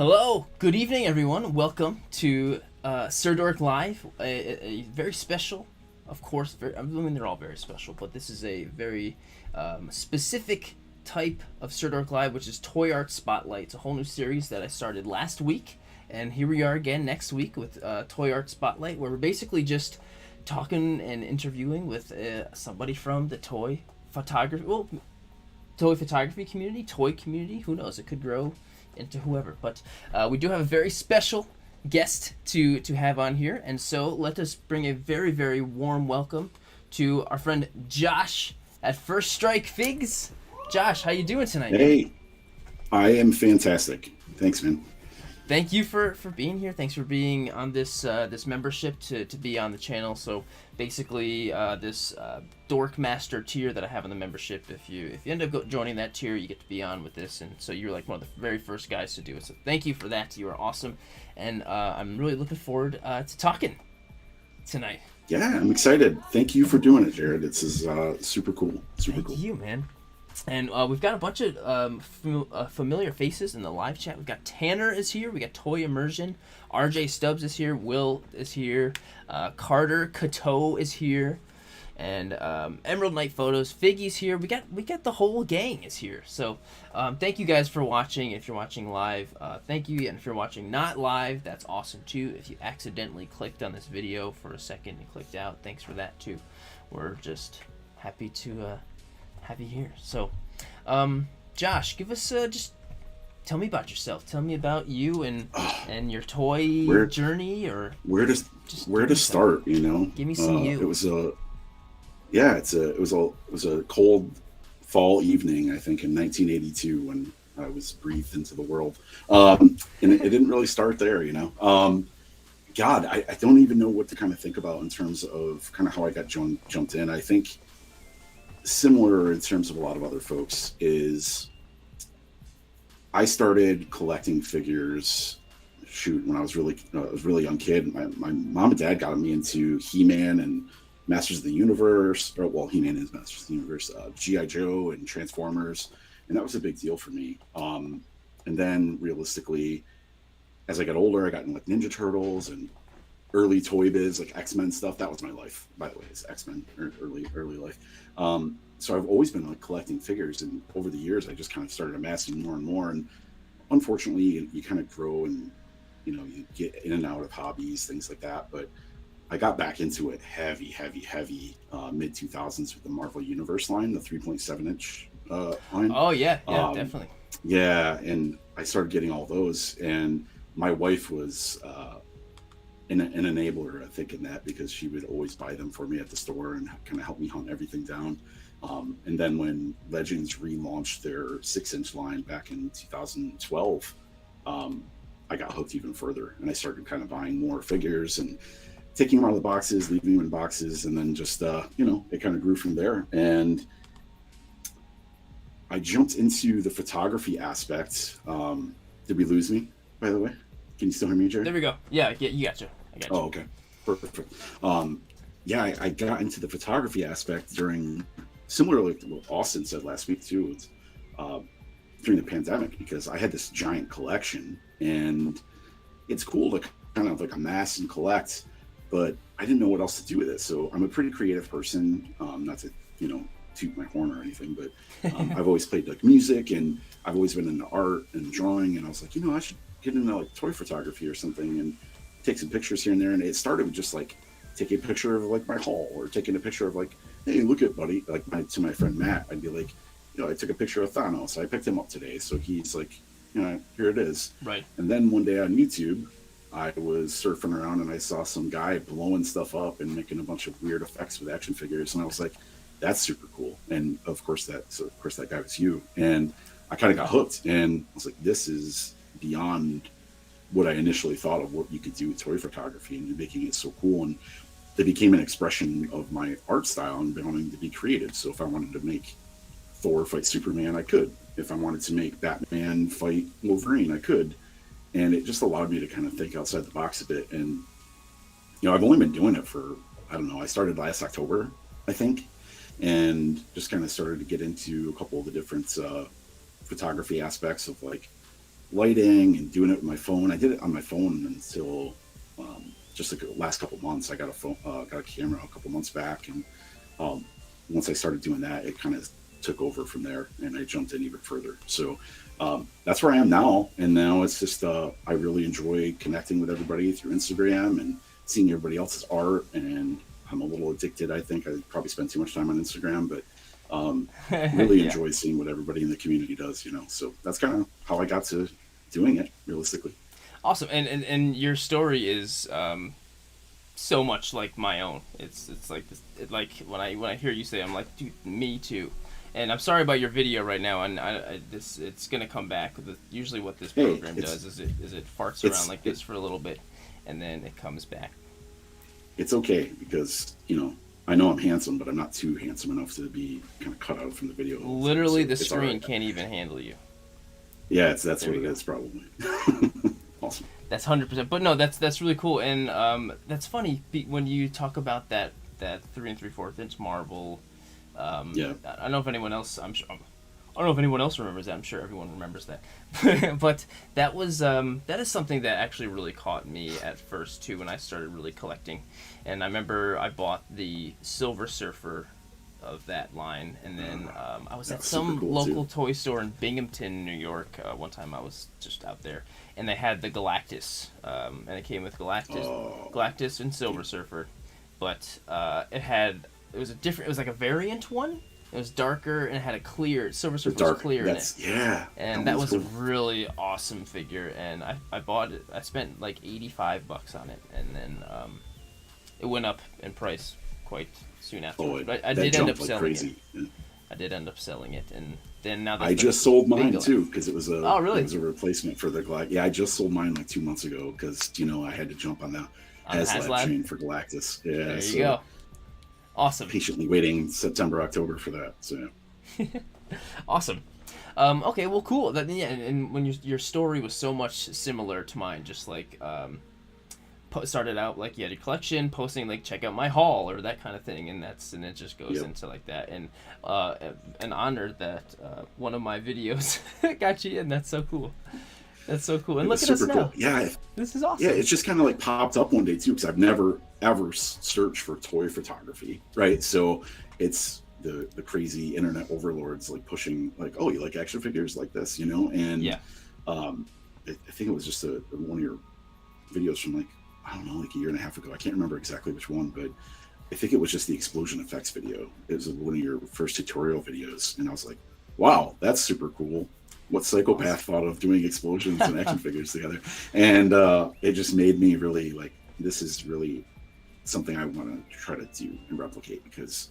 Hello, good evening, everyone. Welcome to Sirdork Live. A very special, of course. I mean, they're all very special, but this is a very specific type of Sirdork Live, which is Toy Art Spotlight. It's a whole new series that I started last week, and here we are again next week with Toy Art Spotlight, where we're basically just talking and interviewing with somebody from the toy photography, toy photography community, toy community. Who knows? It could grow into whoever, but we do have a very special guest to have on here, and so let us bring a very warm welcome to our friend Josh at FirstStrikeFigs. Josh, how you doing tonight? Hey, I am fantastic. Thanks, man. Thank you for being here. Thanks for being on this this membership to be on the channel. So basically, this Dork Master tier that I have on the membership. If you end up joining that tier, you get to be on with this, and so you're like one of the very first guys to do it. So thank you for that. You are awesome, and I'm really looking forward to talking tonight. Yeah, I'm excited. Thank you for doing it, Jared. This is super cool. Super cool. Thank you, man. And we've got a bunch of familiar faces in the live chat. We've got Tanner is here. We got Toy Immersion. RJ Stubbs is here. Will is here. Carter Cateau is here. And Emerald Knight Photos. Figgy's here. We got the whole gang is here. So thank you guys for watching. If you're watching live, thank you. And if you're watching not live, that's awesome too. If you accidentally clicked on this video for a second and clicked out, thanks for that too. We're just happy to have you here. So, Josh, give us just tell me about yourself. Tell me about you and your toy journey, or where to start. You know, give me some you. It was a cold fall evening, I think, in 1982 when I was breathed into the world, and it didn't really start there. You know, God, I don't even know what to kind of think about in terms of kind of how I got jumped in. I think similar in terms of a lot of other folks is I started collecting figures when I was really young kid. My mom and dad got me into He-Man and Masters of the Universe, He-Man is Masters of the Universe, G.I. Joe and Transformers, and that was a big deal for me. And then realistically, as I got older, I got into like Ninja Turtles and early Toy Biz, like X-Men stuff. That was my life, by the way. It's X-Men, early life. So I've always been like collecting figures, and over the years, I just kind of started amassing more and more. And unfortunately, you kind of grow, and you know, you get in and out of hobbies, things like that. But I got back into it heavy mid 2000s with the Marvel Universe line, the 3.7-inch line. Oh yeah, definitely. Yeah, and I started getting all those, and my wife was an enabler, I think, in that, because she would always buy them for me at the store and kind of help me hunt everything down. And then when Legends relaunched their 6-inch line back in 2012, I got hooked even further, and I started kind of buying more figures and taking them out of the boxes, leaving them in boxes, and then just it kind of grew from there. And I jumped into the photography aspect. Did we lose me, by the way? Can you still hear me, Jerry? There we go. Yeah, you got you. I got you. Oh, okay. Perfect. I got into the photography aspect similarly to what Austin said last week too, during the pandemic, because I had this giant collection, and it's cool to kind of like amass and collect, but I didn't know what else to do with it. So I'm a pretty creative person, not to, toot my horn or anything, but I've always played like music, and I've always been into art and drawing, and I was like, I should get into like toy photography or something and take some pictures here and there. And it started with just like taking a picture of like my haul, or taking a picture of like, hey, look at buddy, like to my friend Matt, I'd be like, I took a picture of Thanos, I picked him up today, so he's like, here it is. Right. And then one day on YouTube, I was surfing around and I saw some guy blowing stuff up and making a bunch of weird effects with action figures, and I was like, that's super cool. And of course that guy was you, and I kind of got hooked, and I was like, this is beyond what I initially thought of what you could do with toy photography, and you're making it so cool. And it became an expression of my art style and wanting to be creative. So if I wanted to make Thor fight Superman, I could. If I wanted to make Batman fight Wolverine, I could. And it just allowed me to kind of think outside the box a bit. And I've only been doing it for, I don't know, I started last October, I think, and just kind of started to get into a couple of the different photography aspects of like lighting and doing it with my phone. I did it on my phone until just the last couple months. I got a phone, got a camera a couple months back, and um, once I started doing that, it kind of took over from there, and I jumped in even further. So that's where I am now. And now it's just I really enjoy connecting with everybody through Instagram and seeing everybody else's art. And I'm a little addicted. I think I probably spend too much time on Instagram, but really Yeah. enjoy seeing what everybody in the community does. So that's kind of how I got to doing it realistically. Awesome. And your story is so much like my own. It's like this, like when I hear you say, I'm like, dude, me too. And I'm sorry about your video right now, and this it's gonna come back. Usually, what this Hey, program does is it farts around it's like this for a little bit, and then it comes back. it's okay because I know I'm handsome, but I'm not too handsome enough to be kind of cut out from the video. Literally, So the it's all screen right. can't even handle you. Yeah, that's There what we it go. is probably. Awesome. That's 100%. But no, that's really cool, and that's funny when you talk about that 3 3/4 inch marble. Yeah. I don't know if anyone else. I don't know if anyone else remembers that. I'm sure everyone remembers that. But that was that is something that actually really caught me at first too when I started really collecting. And I remember I bought the Silver Surfer of that line, and then I was That at was super some cool, local too. toy store in Binghamton, New York. One time I was just out there, and they had the Galactus, and it came with Oh, Galactus and Silver Surfer, but it was a different. It was like a variant one. It was darker and it had a clear. Silver the Surfer was dark. clear in it, That's yeah. and that That was a cool. really awesome figure. And I bought it. I spent like $85 on it, and then it went up in price quite soon Oh, afterwards. But I that did end up jumped like selling it. crazy. Yeah. I did end up selling it, and then now I that's just sold big mine Galactus. too because Oh, really? it was a replacement for the Galactus. Yeah, I just sold mine like 2 months ago because I had to jump on the On the HasLab HasLab? train for Galactus. Yeah, There you so go. Awesome. patiently waiting September, October for that. So Awesome. Okay, well, cool. Yeah, and when your story was so much similar to mine, just like started out like you had your collection, posting like check out my haul or that kind of thing, and it just goes Yep. into like that. And an honor that one of my videos got you in. That's so cool. That's so cool. And it look was at us super now. cool. Yeah, This is awesome. yeah, it's just kind of like popped up one day too because I've never ever searched for toy photography, right? So it's the crazy internet overlords like pushing like, oh, you like action figures like this, and Yeah. I think it was just one of your videos from like I don't know, like a year and a half ago. I can't remember exactly which one, but I think it was just the explosion effects video. It was one of your first tutorial videos, and I was like, wow, that's super cool. What psychopath thought of doing explosions and action figures together? And it just made me really like, this is really something I want to try to do and replicate because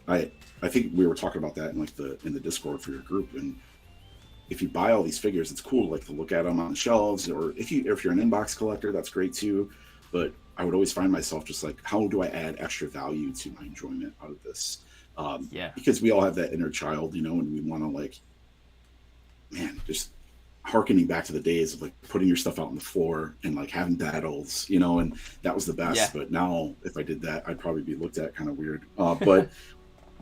I think we were talking about that in the Discord for your group. And if you buy all these figures, it's cool like to look at them on the shelves, or if you're an inbox collector, that's great too. But I would always find myself just like, how do I add extra value to my enjoyment out of this? Yeah. Because we all have that inner child, and we want to like, man, just harkening back to the days of like putting your stuff out on the floor and like having battles, and that was the best. Yeah. But now if I did that, I'd probably be looked at kind of weird. But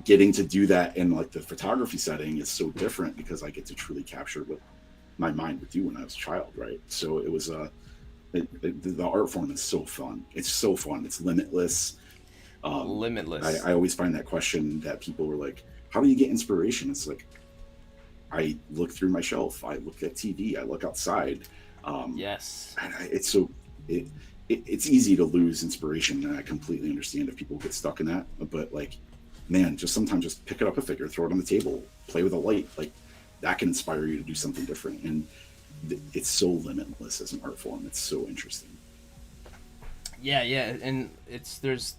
getting to do that in like the photography setting is so different because I get to truly capture what my mind would do when I was a child, right? So it was the art form is so fun. It's so fun. It's limitless. Limitless. I always find that question that people were like, how do you get inspiration? It's like, I look through my shelf. I look at TV. I look outside. Yes. And it's easy to lose inspiration, and I completely understand if people get stuck in that. But like, man, just sometimes just pick it up a figure, throw it on the table, play with a light. Like that can inspire you to do something different. And it's so limitless as an art form. It's so interesting. Yeah, and there's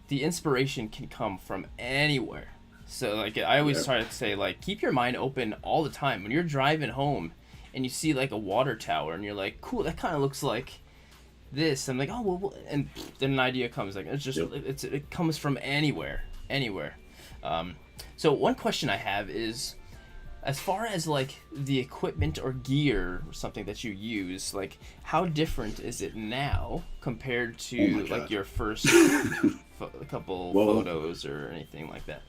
the inspiration can come from anywhere. So like I always try to say like keep your mind open all the time. When you're driving home and you see like a water tower and you're like, cool, that kind of looks like this. I'm like, oh well, and then an idea comes. Like it's just it comes from anywhere. So one question I have is, as far as like the equipment or gear or something that you use, like how different is it now compared to like your first couple photos or anything like that?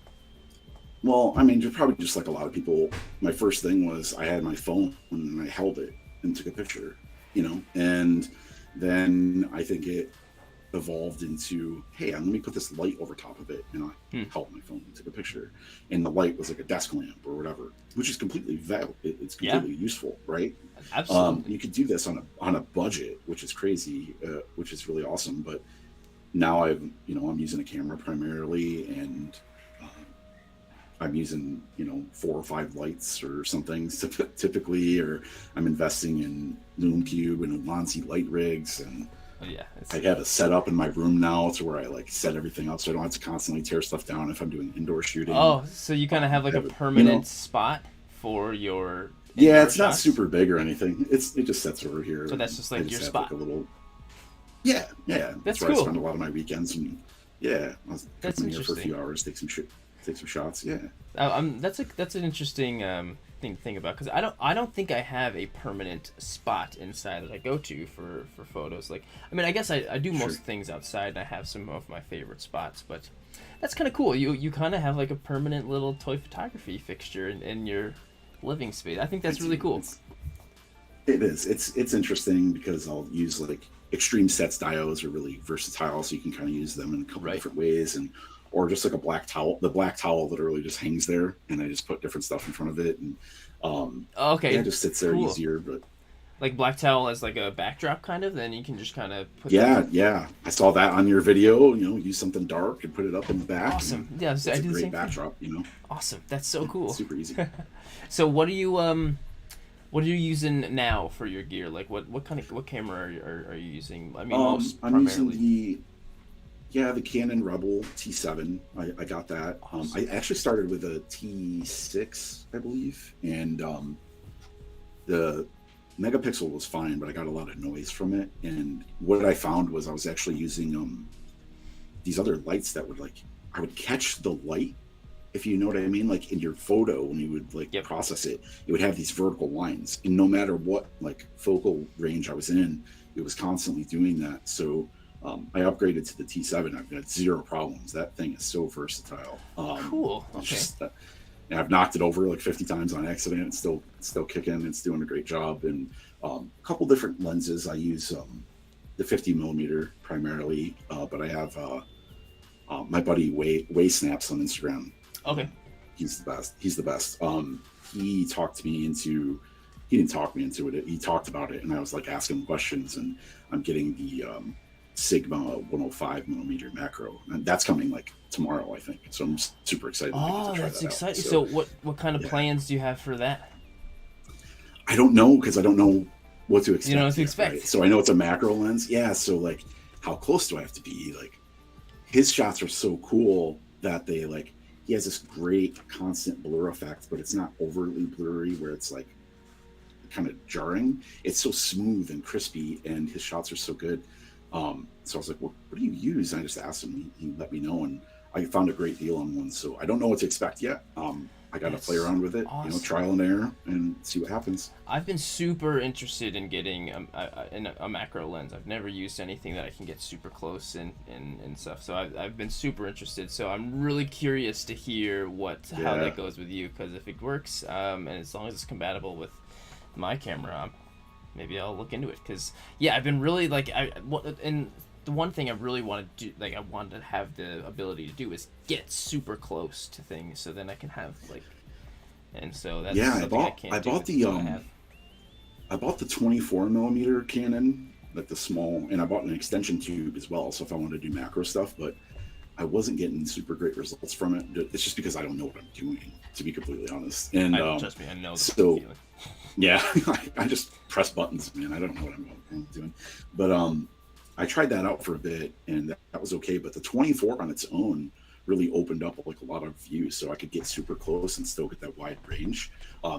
Well, I mean, just probably just like a lot of people, my first thing was I had my phone and I held it and took a picture, and then I think it evolved into, hey, let me put this light over top of it, and I held my phone and took a picture, and the light was like a desk lamp or whatever, which is completely valid. It's completely useful, right? Absolutely. You could do this on a budget, which is crazy, which is really awesome. But now I'm using a camera primarily, and I'm using 4 or 5 lights or something typically, or I'm investing in Lume Cube and Ulanzi light rigs, and I have a setup in my room now to where I like set everything up so I don't have to constantly tear stuff down if I'm doing indoor shooting. Oh, so you kind of have like a permanent spot for your it's shots? not super big or anything. It just sits over here. So that's just like your spot. Like a little. Yeah. That's where cool. I spend a lot of my weekends, and I was coming here for a few hours, take some shots. Yeah. That's an interesting thing about, because I don't think I have a permanent spot inside that I go to for photos. Like, I mean, I guess I do most things outside, and I have some of my favorite spots, but that's kind of cool. You kind of have like a permanent little toy photography fixture in your living space. I think that's really cool. It is. It's interesting because I'll use like extreme sets diodes are really versatile, so you can kind of use them in a couple different ways, or just like a black towel. The black towel literally just hangs there, and I just put different stuff in front of it, and it just sits there easier. But like black towel as like a backdrop kind of, then you can just kind of put I saw that on your video. Use something dark and put it up in the back. Awesome. Yeah, it's I a do the great same backdrop. Awesome. That's so cool. It's super easy. So what are you using now for your gear? Like what camera are you using? I mean, I'm using the Canon Rebel T7. I got that. Awesome. I actually started with a T6, I believe, and the megapixel was fine, but I got a lot of noise from it. And what I found was I was actually using these other lights that I would catch the light, if you know what I mean, like in your photo when you would process it, it would have these vertical lines, and no matter what focal range I was in, it was constantly doing that. So I upgraded to the T7. I've got zero problems. That thing is so versatile. Cool. Okay. And I've knocked it over like 50 times on accident. It's still kicking. It's doing a great job. And a couple different lenses. I use the 50 millimeter primarily, but I have my buddy Way Snaps on Instagram. Okay. He's the best. He talked me into. He didn't talk me into it. He talked about it, and I was like asking questions, and I'm getting the Sigma 105 millimeter macro, and that's coming like tomorrow, I think. So I'm super excited. Oh, that's exciting! So what kind of plans do you have for that? I don't know, because I don't know what to expect. You know what to expect. Right? So I know it's a macro lens. Yeah. So like, how close do I have to be? Like, his shots are so cool that they he has this great constant blur effect, but it's not overly blurry where it's like kind of jarring. It's so smooth and crispy, and his shots are so good. So I was like, well, what do you use? And I just asked him. He let me know, and I found a great deal on one. So I don't know what to expect yet. I got to play around with it, awesome. Trial and error, and see what happens. I've been super interested in getting a macro lens. I've never used anything that I can get super close and stuff. So I've been super interested. So I'm really curious to hear how that goes with you, because if it works, and as long as it's compatible with my camera, maybe I'll look into it. Because I've been really and the one thing I really want to do, I wanted to have the ability to do, is get super close to things, so then I can have and so that's something I bought the 24 millimeter Canon, like the small, and I bought an extension tube as well. So if I wanted to do macro stuff, but I wasn't getting super great results from it. It's just because I don't know what I'm doing, to be completely honest. And trust me, I know. So yeah, I just press buttons, man. I don't know what I'm doing, but I tried that out for a bit, and that was okay. But the 24 on its own really opened up a lot of views, so I could get super close and still get that wide range.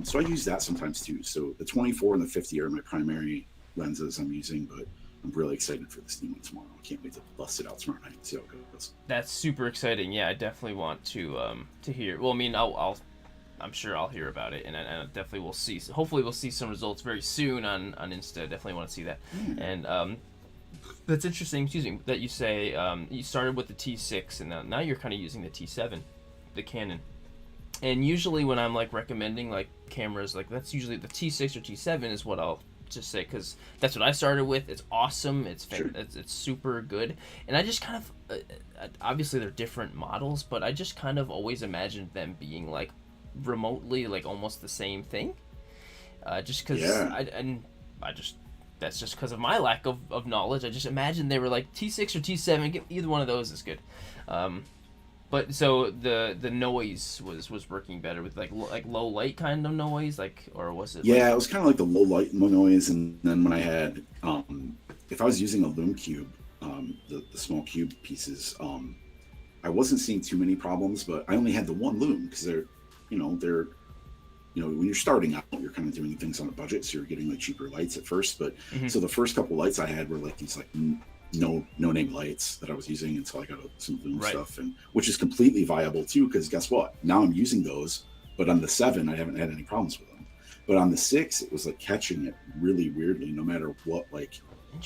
So I use that sometimes too. So the 24 and the 50 are my primary lenses I'm using, but I'm really excited for this new one tomorrow. I can't wait to bust it out tomorrow night and see how it goes. That's super exciting. Yeah, I definitely want to hear. Well, I mean, I'm sure I'll hear about it, and I definitely will see. Hopefully, we'll see some results very soon on Insta. Definitely want to see that. And that's interesting. Excuse me, that you say you started with the T6, and now you're kind of using the T7, the Canon. And usually when I'm like recommending like cameras, like that's usually the T6 or T7 is what I'll just say, because that's what I started with. It's awesome. Sure. It's super good. And I just kind of obviously they're different models, but I just kind of always imagined them being like remotely like almost the same thing. Just because I just that's just because of my lack of knowledge. I just imagined they were like T6 or T7. Either one of those is good. But so the noise was working better with like low light kind of noise, like, or was it? Yeah, Like... it was kind of like the low light noise, and then when I had, if I was using a Lume Cube, the small cube pieces, I wasn't seeing too many problems, but I only had the one Lume because they're when you're starting out, you're kind of doing things on a budget, so you're getting like cheaper lights at first. But so the first couple lights I had were like these like no name lights that I was using until I got some Lume stuff, and which is completely viable too, because guess what? Now I'm using those, but on the 7 I haven't had any problems with them. But on the 6 it was like catching it really weirdly, no matter what like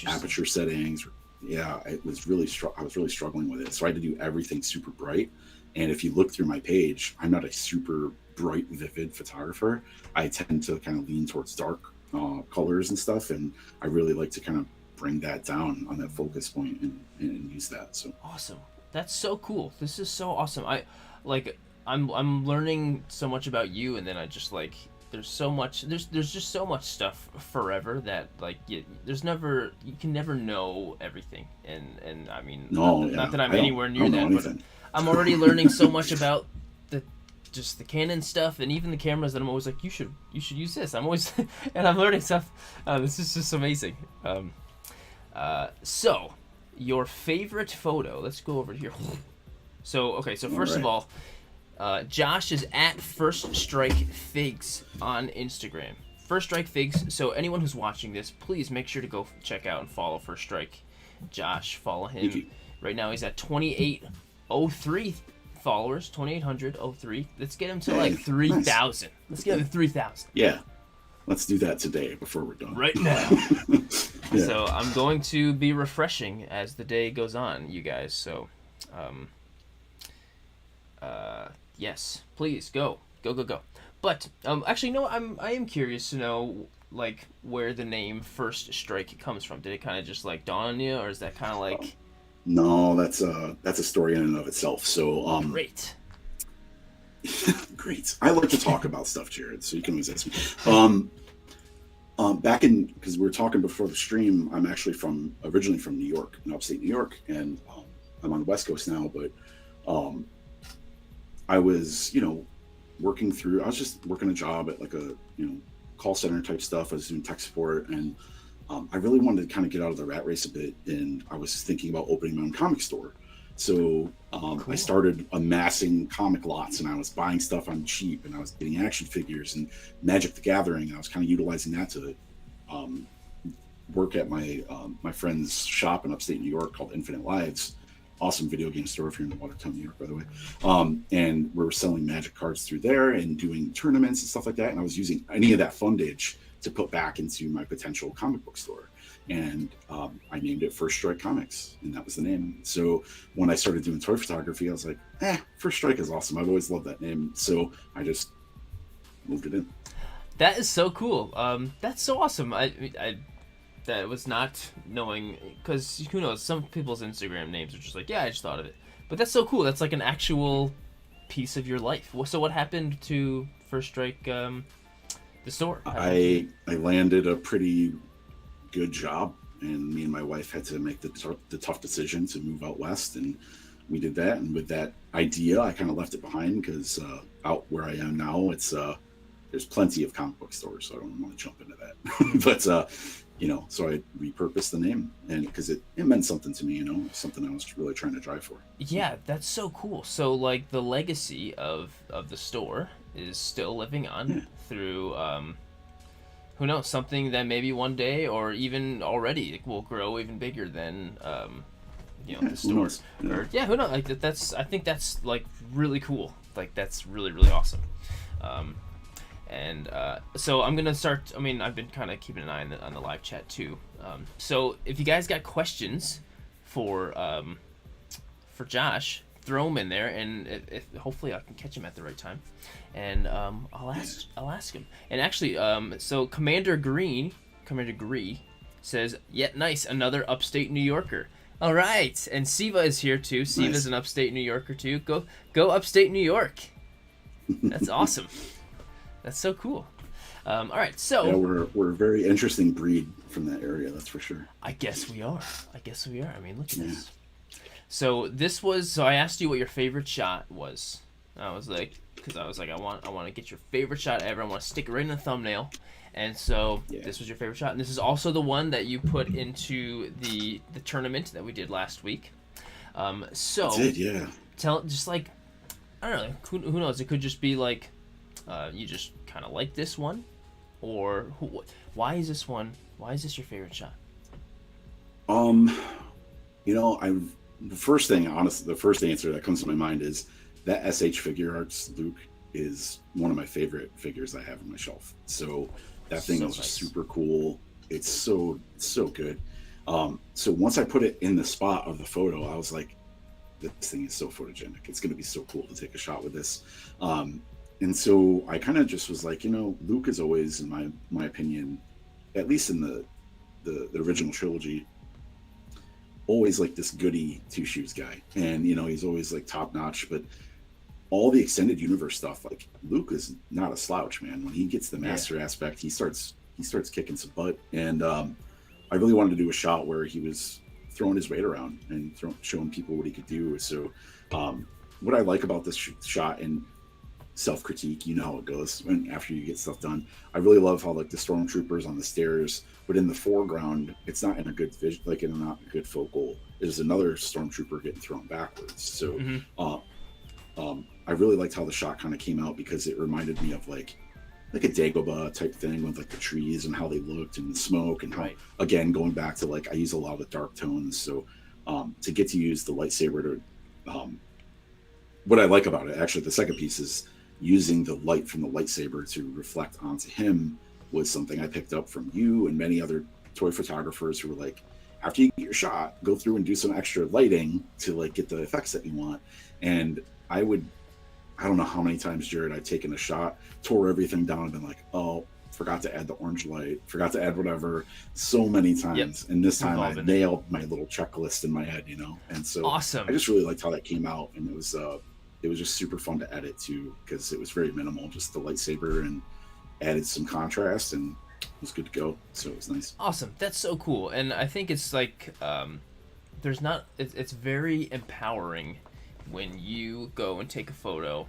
aperture settings. Yeah, it was really I was really struggling with it, so I had to do everything super bright. And if you look through my page, I'm not a super bright, vivid photographer. I tend to kind of lean towards dark colors and stuff, and I really like to kind of bring that down on that focus point and use that. So awesome. That's so cool. This is so awesome. I'm learning so much about you, and then I just like there's just so much stuff forever that like you can never know everything, and I mean not that I'm anywhere near that, but I'm already learning so much about the Canon stuff, and even the cameras that I'm always like, you should use this. I'm always and I'm learning stuff. This is just amazing. So your favorite photo, let's go over here. So first of all, Josh is at FirstStrikeFigs on Instagram. FirstStrikeFigs. So anyone who's watching this, please make sure to go check out and follow First Strike. Josh, follow him. Right now he's at 2803 followers, 2803. Let's get him to like 3,000. Let's get him to 3,000. Yeah. Let's do that today before we're done. Right now. Yeah. So I'm going to be refreshing as the day goes on, you guys. So, yes, please go. But actually, no, I am curious to know like where the name First Strike comes from. Did it kind of just like dawn on you, or is that kind of like? No, that's a story in and of itself. So great. Great. I like to talk about stuff, Jared, so you can always ask me. Back in, because we were talking before the stream, I'm actually originally from New York, in upstate New York, and I'm on the West Coast now, but I was, I was just working a job at like a, call center type stuff. I was doing tech support, and I really wanted to kind of get out of the rat race a bit, and I was thinking about opening my own comic store. So cool. I started amassing comic lots, and I was buying stuff on cheap, and I was getting action figures and Magic the Gathering, and I was kind of utilizing that to work at my friend's shop in upstate New York called Infinite Lives. Awesome video game store if you're in Watertown, New York, by the way. And we were selling Magic cards through there and doing tournaments and stuff like that. And I was using any of that fundage to put back into my potential comic book store. And I named it First Strike Comics, and that was the name. So when I started doing toy photography, I was like, First Strike is awesome. I've always loved that name. So I just moved it in. That is so cool. That's so awesome. That was not knowing, because who knows, some people's Instagram names are just like, I just thought of it. But that's so cool. That's like an actual piece of your life. So what happened to First Strike, the store? I landed a pretty good job, and me and my wife had to make the tough decision to move out west, and we did that. And with that idea, I kind of left it behind, because out where I am now, it's there's plenty of comic book stores, so I don't want to jump into that. But so I repurposed the name, and because it meant something to me, something I was really trying to drive for. Yeah, that's so cool. So like the legacy of the store is still living on through who knows, something that maybe one day or even already it will grow even bigger than the store. Who knows? Who knows? Like I think that's like really cool. Like that's really, really awesome. And so I'm gonna start. I mean, I've been kind of keeping an eye on the live chat too. So if you guys got questions for Josh, throw him in there, and if hopefully I can catch him at the right time, and I'll ask him. And actually, so Commander Gree says, "Yet nice, another upstate New Yorker." All right, and Siva is here too. Siva's an upstate New Yorker too. Go upstate New York. That's awesome. That's so cool. All right, so yeah, we're a very interesting breed from that area, that's for sure. I guess we are. I mean, look at this. So I asked you what your favorite shot was. I was like, I want to get your favorite shot ever. I want to stick it right in the thumbnail. And so this was your favorite shot, and this is also the one that you put into the tournament that we did last week. So That's it, yeah. Just like, I don't know, who knows? It could just be like, you just kind of like this one, or why is this one? Why is this your favorite shot? The first answer that comes to my mind is that SH Figure Arts Luke is one of my favorite figures I have on my shelf. So that thing is just super cool. It's so good. So once I put it in the spot of the photo, I was like, this thing is so photogenic. It's going to be so cool to take a shot with this. And so I kind of just was like, Luke is always, in my opinion, at least in the original trilogy, always like this goody two shoes guy. And, he's always like top notch, but all the extended universe stuff, like Luke is not a slouch, man. When he gets the master aspect, he starts kicking some butt. And I really wanted to do a shot where he was throwing his weight around and showing people what he could do. So what I like about this shot, and self-critique, you know how it goes after you get stuff done, I really love how like the stormtroopers on the stairs, but in the foreground, it's not in a good vision, like in not a good focal, there's another stormtrooper getting thrown backwards. So I really liked how the shot kind of came out, because it reminded me of like a Dagobah type thing with like the trees and how they looked and the smoke, and how, again, going back to like, I use a lot of the dark tones. So to get to use the lightsaber to, what I like about it, actually, the second piece is using the light from the lightsaber to reflect onto him, was something I picked up from you and many other toy photographers who were like, after you get your shot, go through and do some extra lighting to like get the effects that you want. And I don't know how many times, Jared, I've taken a shot, tore everything down, and been like, oh, forgot to add the orange light, forgot to add whatever, so many times. And this time I nailed my little checklist in my head, and so awesome. I just really liked how that came out, and it was just super fun to edit too, because it was very minimal, just the lightsaber, and added some contrast, and it was good to go. So it was nice. Awesome. That's so cool. And I think it's like, it's very empowering when you go and take a photo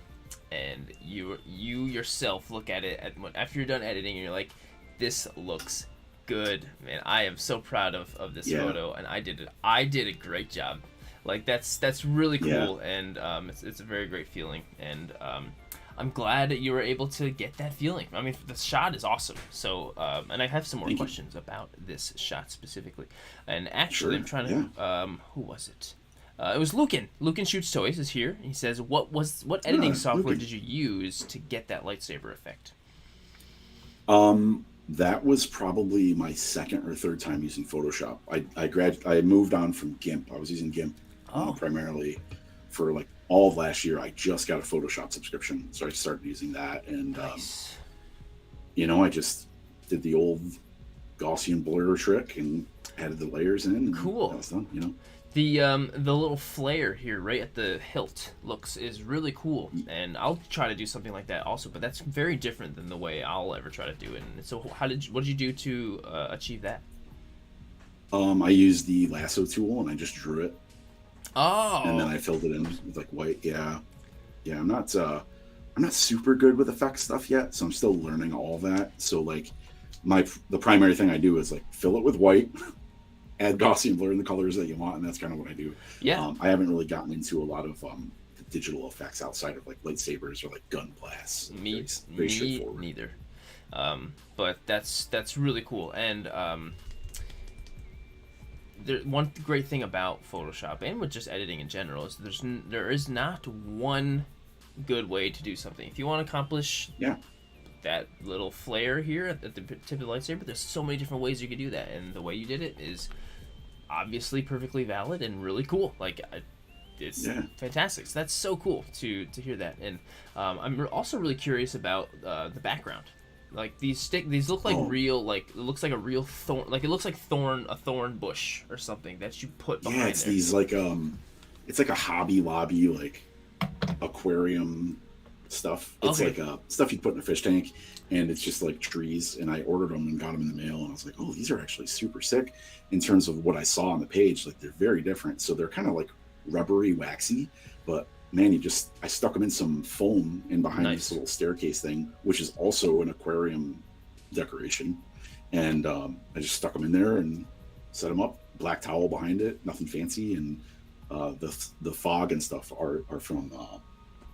and you yourself look at it after you're done editing, and you're like, this looks good, man. I am so proud of this photo, and I did a great job. Like that's really cool, and it's a very great feeling, and I'm glad that you were able to get that feeling. I mean, the shot is awesome. So, and I have some more questions about this shot specifically. And actually, I'm trying to. Who was it? It was Lucan. Lucan Shoots Toys is here. He says, "What editing software did you use to get that lightsaber effect?" That was probably my second or third time using Photoshop. I moved on from GIMP. I was using GIMP primarily for like all of last year. I just got a Photoshop subscription, so I started using that, and nice. I just did the old Gaussian blur trick and added the layers in. And cool. That was done. The little flare here right at the hilt is really cool, and I'll try to do something like that also, but that's very different than the way I'll ever try to do it. And so what did you do to achieve that? I used the lasso tool, and I just drew it. Oh. And then I filled it in with like white. Yeah. I'm not super good with effect stuff yet, so I'm still learning all that. So like the primary thing I do is like fill it with white, add Gaussian blur in the colors that you want, and that's kind of what I do. Yeah. I haven't really gotten into a lot of the digital effects outside of like lightsabers or like gun blasts. Me straightforward. Neither. But that's really cool. And one great thing about Photoshop, and with just editing in general, is there is not one good way to do something. If you want to accomplish that little flare here at the tip of the lightsaber, there's so many different ways you could do that, and the way you did it is obviously perfectly valid and really cool. Like it's Yeah. fantastic. So that's so cool to hear that. And I'm also really curious about the background. Like these look like real, like it looks like a real thorn, like it looks like a thorn bush or something that you put behind Yeah, it's there. these like it's like a Hobby Lobby like aquarium stuff. It's Okay. like stuff you put in a fish tank, and it's just like trees. And I ordered them and got them in the mail, and I was like, oh, these are actually super sick. In terms of what I saw on the page, like they're very different. So they're kind of like rubbery, waxy, but man, I stuck them in some foam in behind this Nice. little staircase thing, which is also an aquarium decoration. And I just stuck them in there and set them up. Black towel behind it, nothing fancy, and the fog and stuff are from.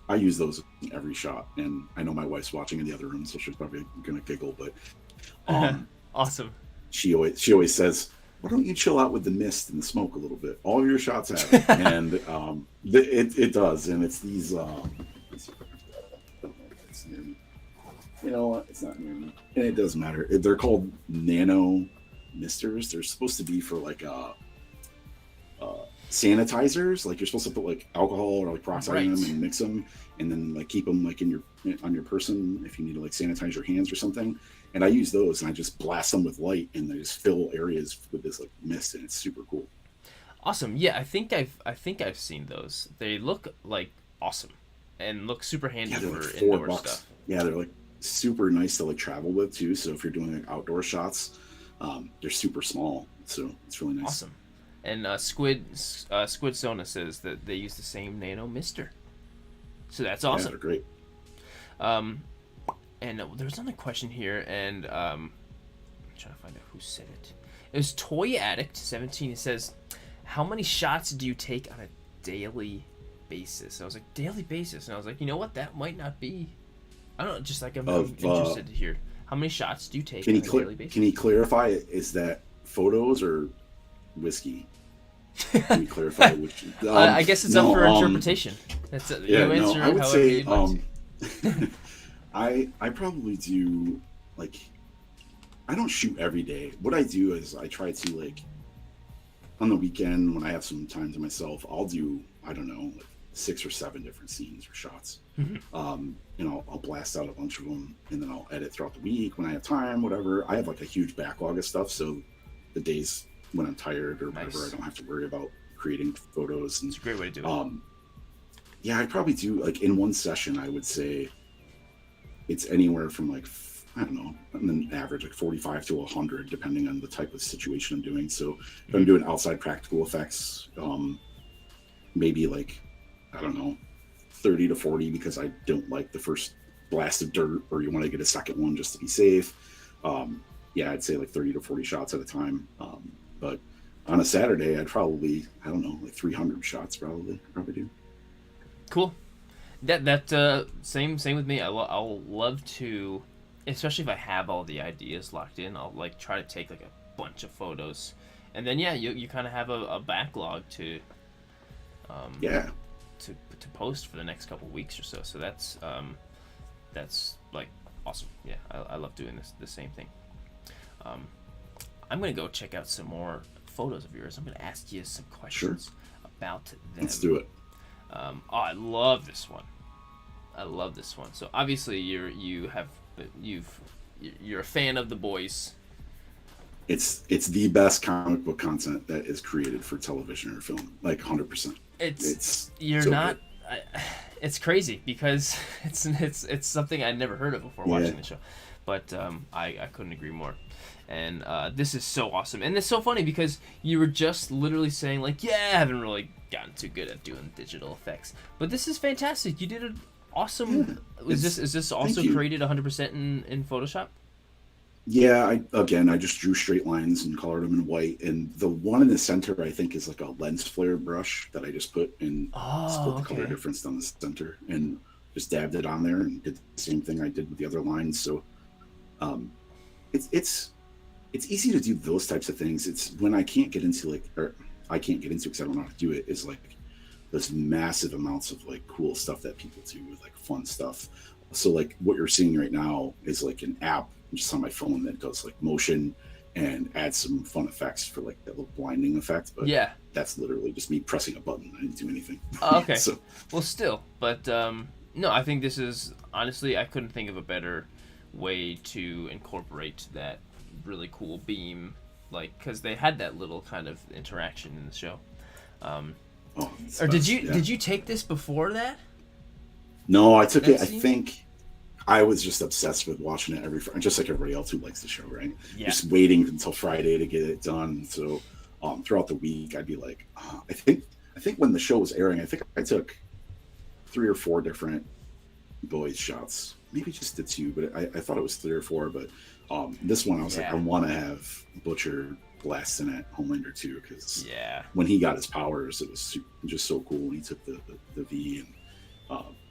I use those in every shot, and I know my wife's watching in the other room, so she's probably gonna giggle. But Awesome. she always says, "Why don't you chill out with the mist and the smoke a little bit? All of your shots have it," and it does. And it's these. I don't know if it's near me. You know what? It's not near me, and it doesn't matter. They're called nano misters. They're supposed to be for like sanitizers. Like you're supposed to put like alcohol or like peroxide in them and mix them, and then like keep them like on your person if you need to like sanitize your hands or something. And I use those, and I just blast them with light, and they just fill areas with this like mist, and it's super cool. Awesome. Yeah, I think I've seen those. They look like awesome and look super handy Yeah, they're for like indoor $4. stuff. Yeah, they're like super nice to like travel with too. So if you're doing like outdoor shots, they're super small, so it's really nice. Awesome. And Squid Sona says that they use the same nano mister. So that's Yeah, awesome. they're great. Um, and there's another question here, and I'm trying to find out who said it. It was Toy Addict 17. It says, "How many shots do you take on a daily basis?" I was like, daily basis, and I was like, you know what? That might not be. I don't know. Just like I'm interested to hear how many shots do you take on a daily basis. Can you clarify? Is that photos or whiskey? Can you clarify which? I guess it's up for interpretation. That's it. Yeah, You answer I would however say you'd like to. I probably do like I don't shoot every day. What I do is I try to like on the weekend when I have some time to myself, I'll do I don't know like 6 or 7 different scenes or shots. I'll blast out a bunch of them, and then I'll edit throughout the week when I have time, whatever. I have like a huge backlog of stuff, so the days when I'm tired or whatever, I don't have to worry about creating photos. And It's a great way to do it. yeah, I probably do like in one session. I would say it's anywhere from like I don't know, on an average like 45 to 100, depending on the type of situation I'm doing. So if I'm doing outside practical effects, maybe like I don't know, 30 to 40 because I don't like the first blast of dirt, or you want to get a second one just to be safe. Yeah, I'd say like 30 to 40 shots at a time. But on a Saturday, I'd probably I don't know like 300 shots probably do. Cool. That same with me. I'll love to, especially if I have all the ideas locked in. I'll like try to take like a bunch of photos, and then yeah, you kind of have a backlog to Yeah. to post for the next couple weeks or so. So that's like awesome. Yeah, I love doing the same thing. I'm gonna go check out some more photos of yours. I'm gonna ask you some questions about them. Let's do it. I love this one. So obviously you're a fan of the boys. It's the best comic book content that is created for television or film, like 100%. It's It's crazy because it's something I'd never heard of before watching the show, but I couldn't agree more. And this is so awesome, and it's so funny because you were just literally saying like, yeah, I haven't really gotten too good at doing digital effects, but this is fantastic. You did an awesome. Is this also created 100% in Photoshop? Yeah, I just drew straight lines and colored them in white, and the one in the center I think is like a lens flare brush that I just put and split the color difference down the center and just dabbed it on there and did the same thing I did with the other lines. So it's easy to do those types of things. It's when I can't get into because I don't know how to do it, is like those massive amounts of like cool stuff that people do with like fun stuff. So like what you're seeing right now is like an app just on my phone that does like motion and adds some fun effects for like that little blinding effect. But that's literally just me pressing a button. I didn't do anything. Okay. So Well, still, but no, I think this is honestly, I couldn't think of a better way to incorporate that really cool beam, like because they had that little kind of interaction in the show. Or did you take this before that? No, I took it. I scene? think I was just obsessed with watching it just like everybody else who likes the show, right? Yeah. Just waiting until Friday to get it done. So throughout the week, I'd be like, I think when the show was airing, I think I took 3 or 4 different boys shots, maybe just the 2, but I thought it was 3 or 4. But this one, I was like, I want to have Butcher blasting at Homelander too, because when he got his powers, it was just so cool when he took the V, and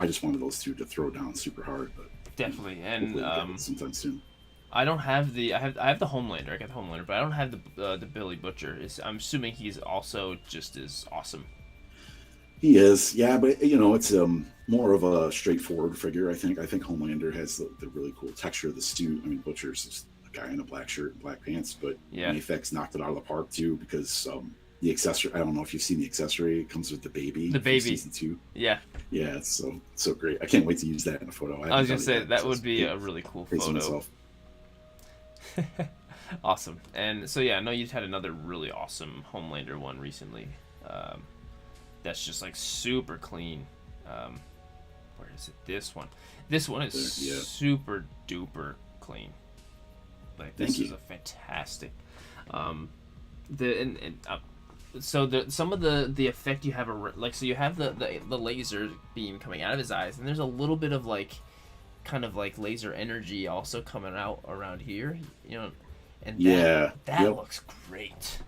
I just wanted those 2 to throw down super hard. But definitely, and sometime soon. I don't have I have the Homelander. I got the Homelander, but I don't have the Billy Butcher. I'm assuming he's also just as awesome. He is, yeah, but it's more of a straightforward figure. I think Homelander has the really cool texture of the suit. I mean, Butcher's just a guy in a black shirt and black pants, but Mayfix knocked it out of the park too, because the accessory. I don't know if you've seen the accessory. It comes with the baby. The baby. Season 2. Yeah. Yeah, it's so great. I can't wait to use that in a photo. I was gonna say that would be a really cool photo. Myself. Awesome. And so I know you've had another really awesome Homelander one recently. That's just like super clean. Where is it? This one. This one is super duper clean. Like this is a fantastic. Some of the effect you have so you have the laser beam coming out of his eyes, and there's a little bit of kind of laser energy also coming out around here, and that looks great.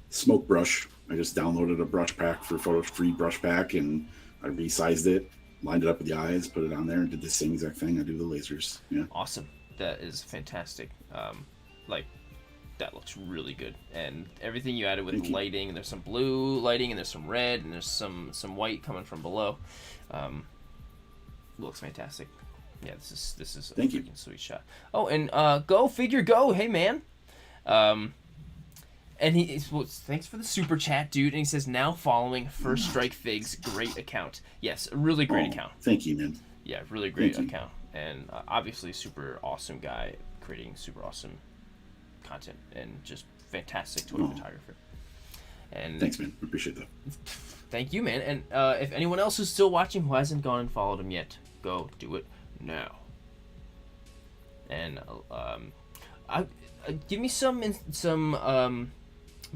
Smoke brush. I just downloaded a brush pack for free brush pack, and I resized it, lined it up with the eyes, put it on there, and did the same exact thing I do the lasers. Yeah. Awesome. That is fantastic. That looks really good, and everything you added with lighting, and there's some blue lighting, and there's some red, and there's some white coming from below. Looks fantastic. Yeah, this is a freaking sweet shot. Oh, and go figure, go. Hey man. And thanks for the super chat, dude. And he says, now following FirstStrikeFigs, great account. Yes, a really great account. Thank you, man. Yeah, really great account. And obviously super awesome guy creating super awesome content and just fantastic toy photographer. And thanks, man. Appreciate that. Thank you, man. And if anyone else is still watching who hasn't gone and followed him yet, go do it now. And give me some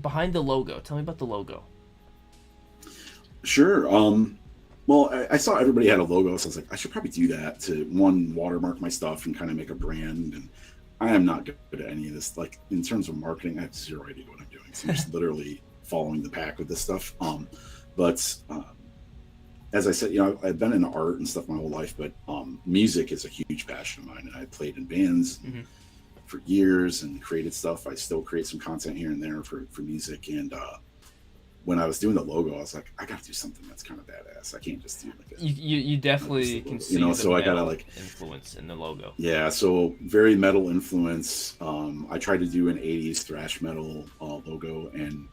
behind the logo. Tell me about the logo. Sure. Well, I saw everybody had a logo, so I was like, I should probably do that to watermark my stuff and kind of make a brand. And I am not good at any of this. Like in terms of marketing, I have zero idea what I'm doing. So I'm just literally following the pack with this stuff. But as I said, I've been into art and stuff my whole life, but music is a huge passion of mine, and I played in bands for years and created stuff. I still create some content here and there for music. And when I was doing the logo, I was like, I got to do something that's kind of badass. I can't just do like a, you definitely can see so I gotta influence in the logo. Yeah, so very metal influence. I tried to do an 80s thrash metal logo, and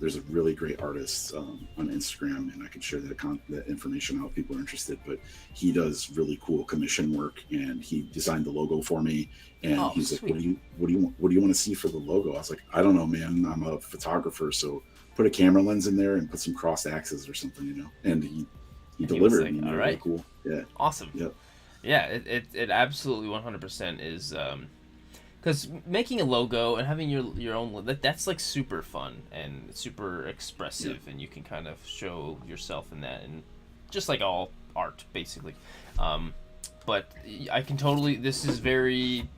there's a really great artist on Instagram, and I can share that information out if people are interested. But he does really cool commission work, and he designed the logo for me. And he's like, "What do you want to see for the logo?" I was like, "I don't know, man. I'm a photographer, so put a camera lens in there and put some crossed axes or something, And he delivered. Like, all right, really cool. Yeah, awesome. Yep. Yeah, it absolutely 100% is. Because making a logo and having your own, that's like super fun and super expressive, and you can kind of show yourself in that, and just like all art basically. But I can totally. This is very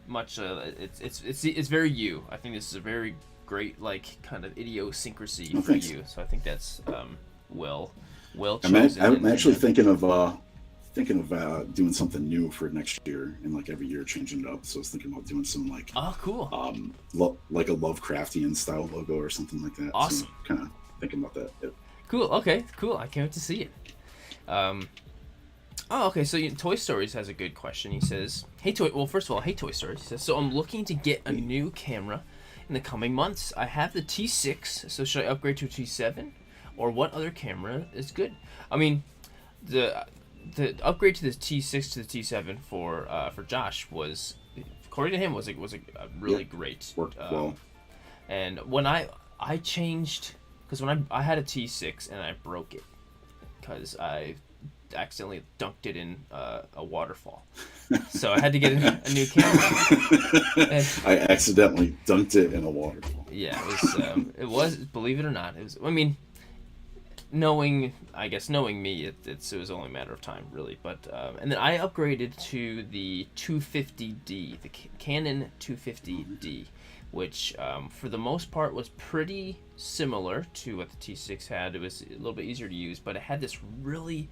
much. It's very you. I think this is a very great kind of idiosyncrasy for you. So I think that's well chosen. I'm actually thinking of doing something new for next year, and every year changing it up. So I was thinking about doing some cool like a Lovecraftian style logo or something like that. Awesome. So kind of thinking about that. Yep. Cool. Okay. Cool. I can't wait to see it. Okay. So Toy Stories has a good question. He says, "Hey Toy." Well, first of all, hey Toy Stories. He says, "So I'm looking to get a new camera, in the coming months. I have the T6, so should I upgrade to a T7, or what other camera is good? I mean, the upgrade to the T6 to the T7 for Josh was, according to him, was a really great. Worked well. And when I changed, because when I had a T6 and I broke it because I accidentally dunked it in a waterfall, so I had to get a new camera. And, I accidentally dunked it in a waterfall. Yeah, it was, believe it or not, it was. I mean, knowing me, it was only a matter of time, really. But and then I upgraded to the 250D, the Canon 250D, which for the most part was pretty similar to what the T6 had. It was a little bit easier to use, but it had this really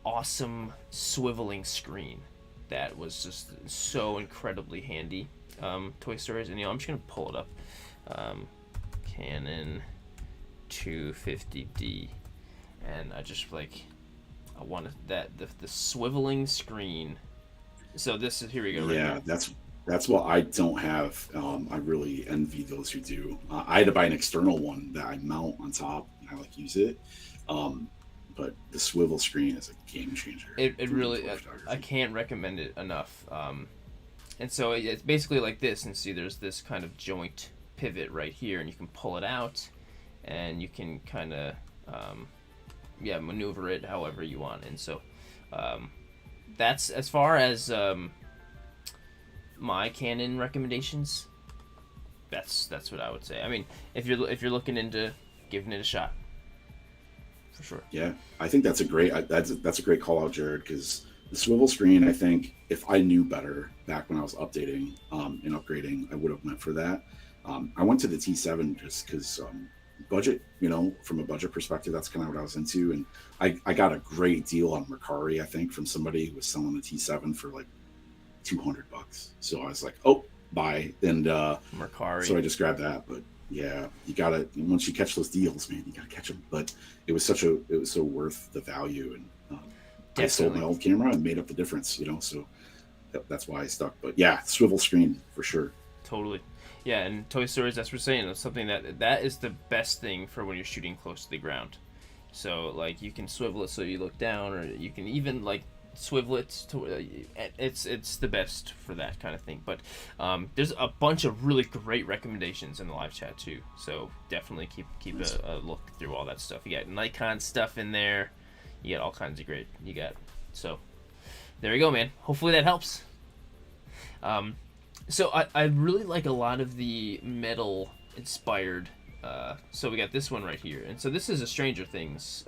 awesome swiveling screen that was just so incredibly handy. Toy Stories, and I'm just gonna pull it up. Canon 250D, and I just I wanted the swiveling screen. So this is, here we go. Yeah, right, that's what I don't have. I really envy those who do. I had to buy an external one that I mount on top, and I use it. But the swivel screen is a game changer. It really, I can't recommend it enough. And so it's basically like this, and see, there's this kind of joint pivot right here, and you can pull it out, and you can kind of maneuver it however you want. And so that's as far as my Canon recommendations. That's what I would say. I mean, if you're looking into giving it a shot, for sure. Yeah, I think that's a great great call out, Jared, because the swivel screen, I think if I knew better back when I was updating and upgrading, I would have went for that. I went to the T7 just because budget, from a budget perspective, that's kind of what I was into. And I got a great deal on Mercari, I think, from somebody who was selling the T7 for like $200. So I was like, oh, buy. And Mercari. So I just grabbed that. But yeah, you gotta, once you catch those deals, man, you gotta catch them. But it was so worth the value. And I sold my old camera and made up the difference, so that's why I stuck. But yeah, swivel screen for sure. Totally. Yeah, and Toy Stories, that's what we're saying. It's something that is the best thing for when you're shooting close to the ground. So you can swivel it so you look down, or you can even swivel it to it's the best for that kind of thing. But there's a bunch of really great recommendations in the live chat too, so definitely keep a look through all that stuff. You got Nikon stuff in there, you got all kinds of great, so there you go, man. Hopefully that helps. So I really like a lot of the metal inspired, so we got this one right here, and so this is a Stranger Things.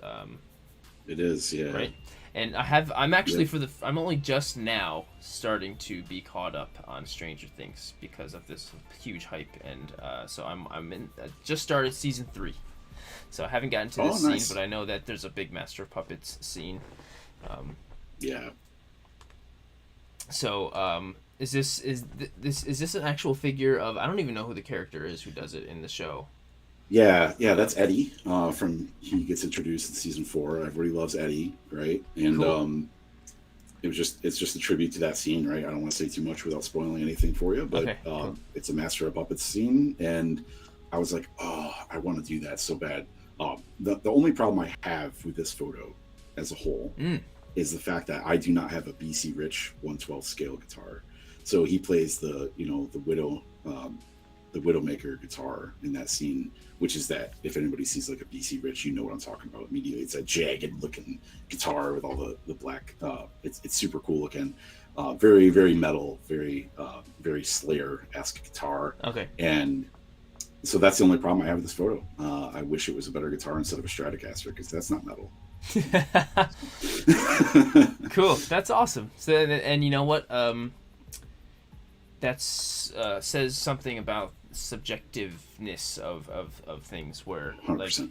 It is, yeah. Right? And I'm actually I'm only just now starting to be caught up on Stranger Things because of this huge hype, and so I'm in, just started season 3, so I haven't gotten to this scene, but I know that there's a big Master of Puppets scene. Yeah. So is this an actual figure of, I don't even know who the character is who does it in the show. Yeah, that's Eddie. He gets introduced in season 4. Everybody loves Eddie, right? And cool. It's just a tribute to that scene, right? I don't want to say too much without spoiling anything for you, but okay, cool. It's a Master of Puppets scene, and I was like, oh, I want to do that so bad. The only problem I have with this photo as a whole is the fact that I do not have a BC Rich 112 scale guitar. So he plays the Widowmaker guitar in that scene, which is that, if anybody sees a BC Rich, you know what I'm talking about immediately. It's a jagged looking guitar with all the black. It's super cool looking, very, very metal, very very Slayer-esque guitar. Okay. And so that's the only problem I have with this photo. I wish it was a better guitar instead of a Stratocaster, because that's not metal. Cool. That's awesome. So, and you know what? That's says something about subjectiveness of things, where 100%.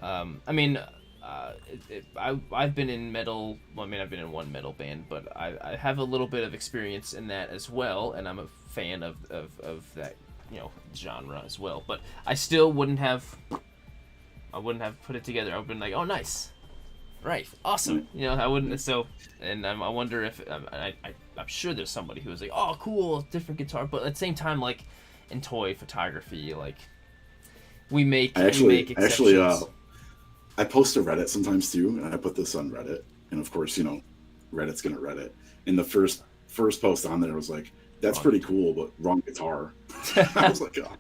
I've been in metal. Well, I've been in one metal band, but I have a little bit of experience in that as well, and I'm a fan of that genre as well. But I still wouldn't have put it together. I would have been like, oh, nice. Right, awesome. I wouldn't. So, and I wonder if I'm sure there's somebody who was like, "Oh, cool, different guitar." But at the same time, in toy photography, like we make actually, exceptions. I post to Reddit sometimes too, and I put this on Reddit, and of course, Reddit's gonna Reddit. And the first post on there was like, "That's Wrong. pretty cool, but wrong guitar." I was like, "Oh,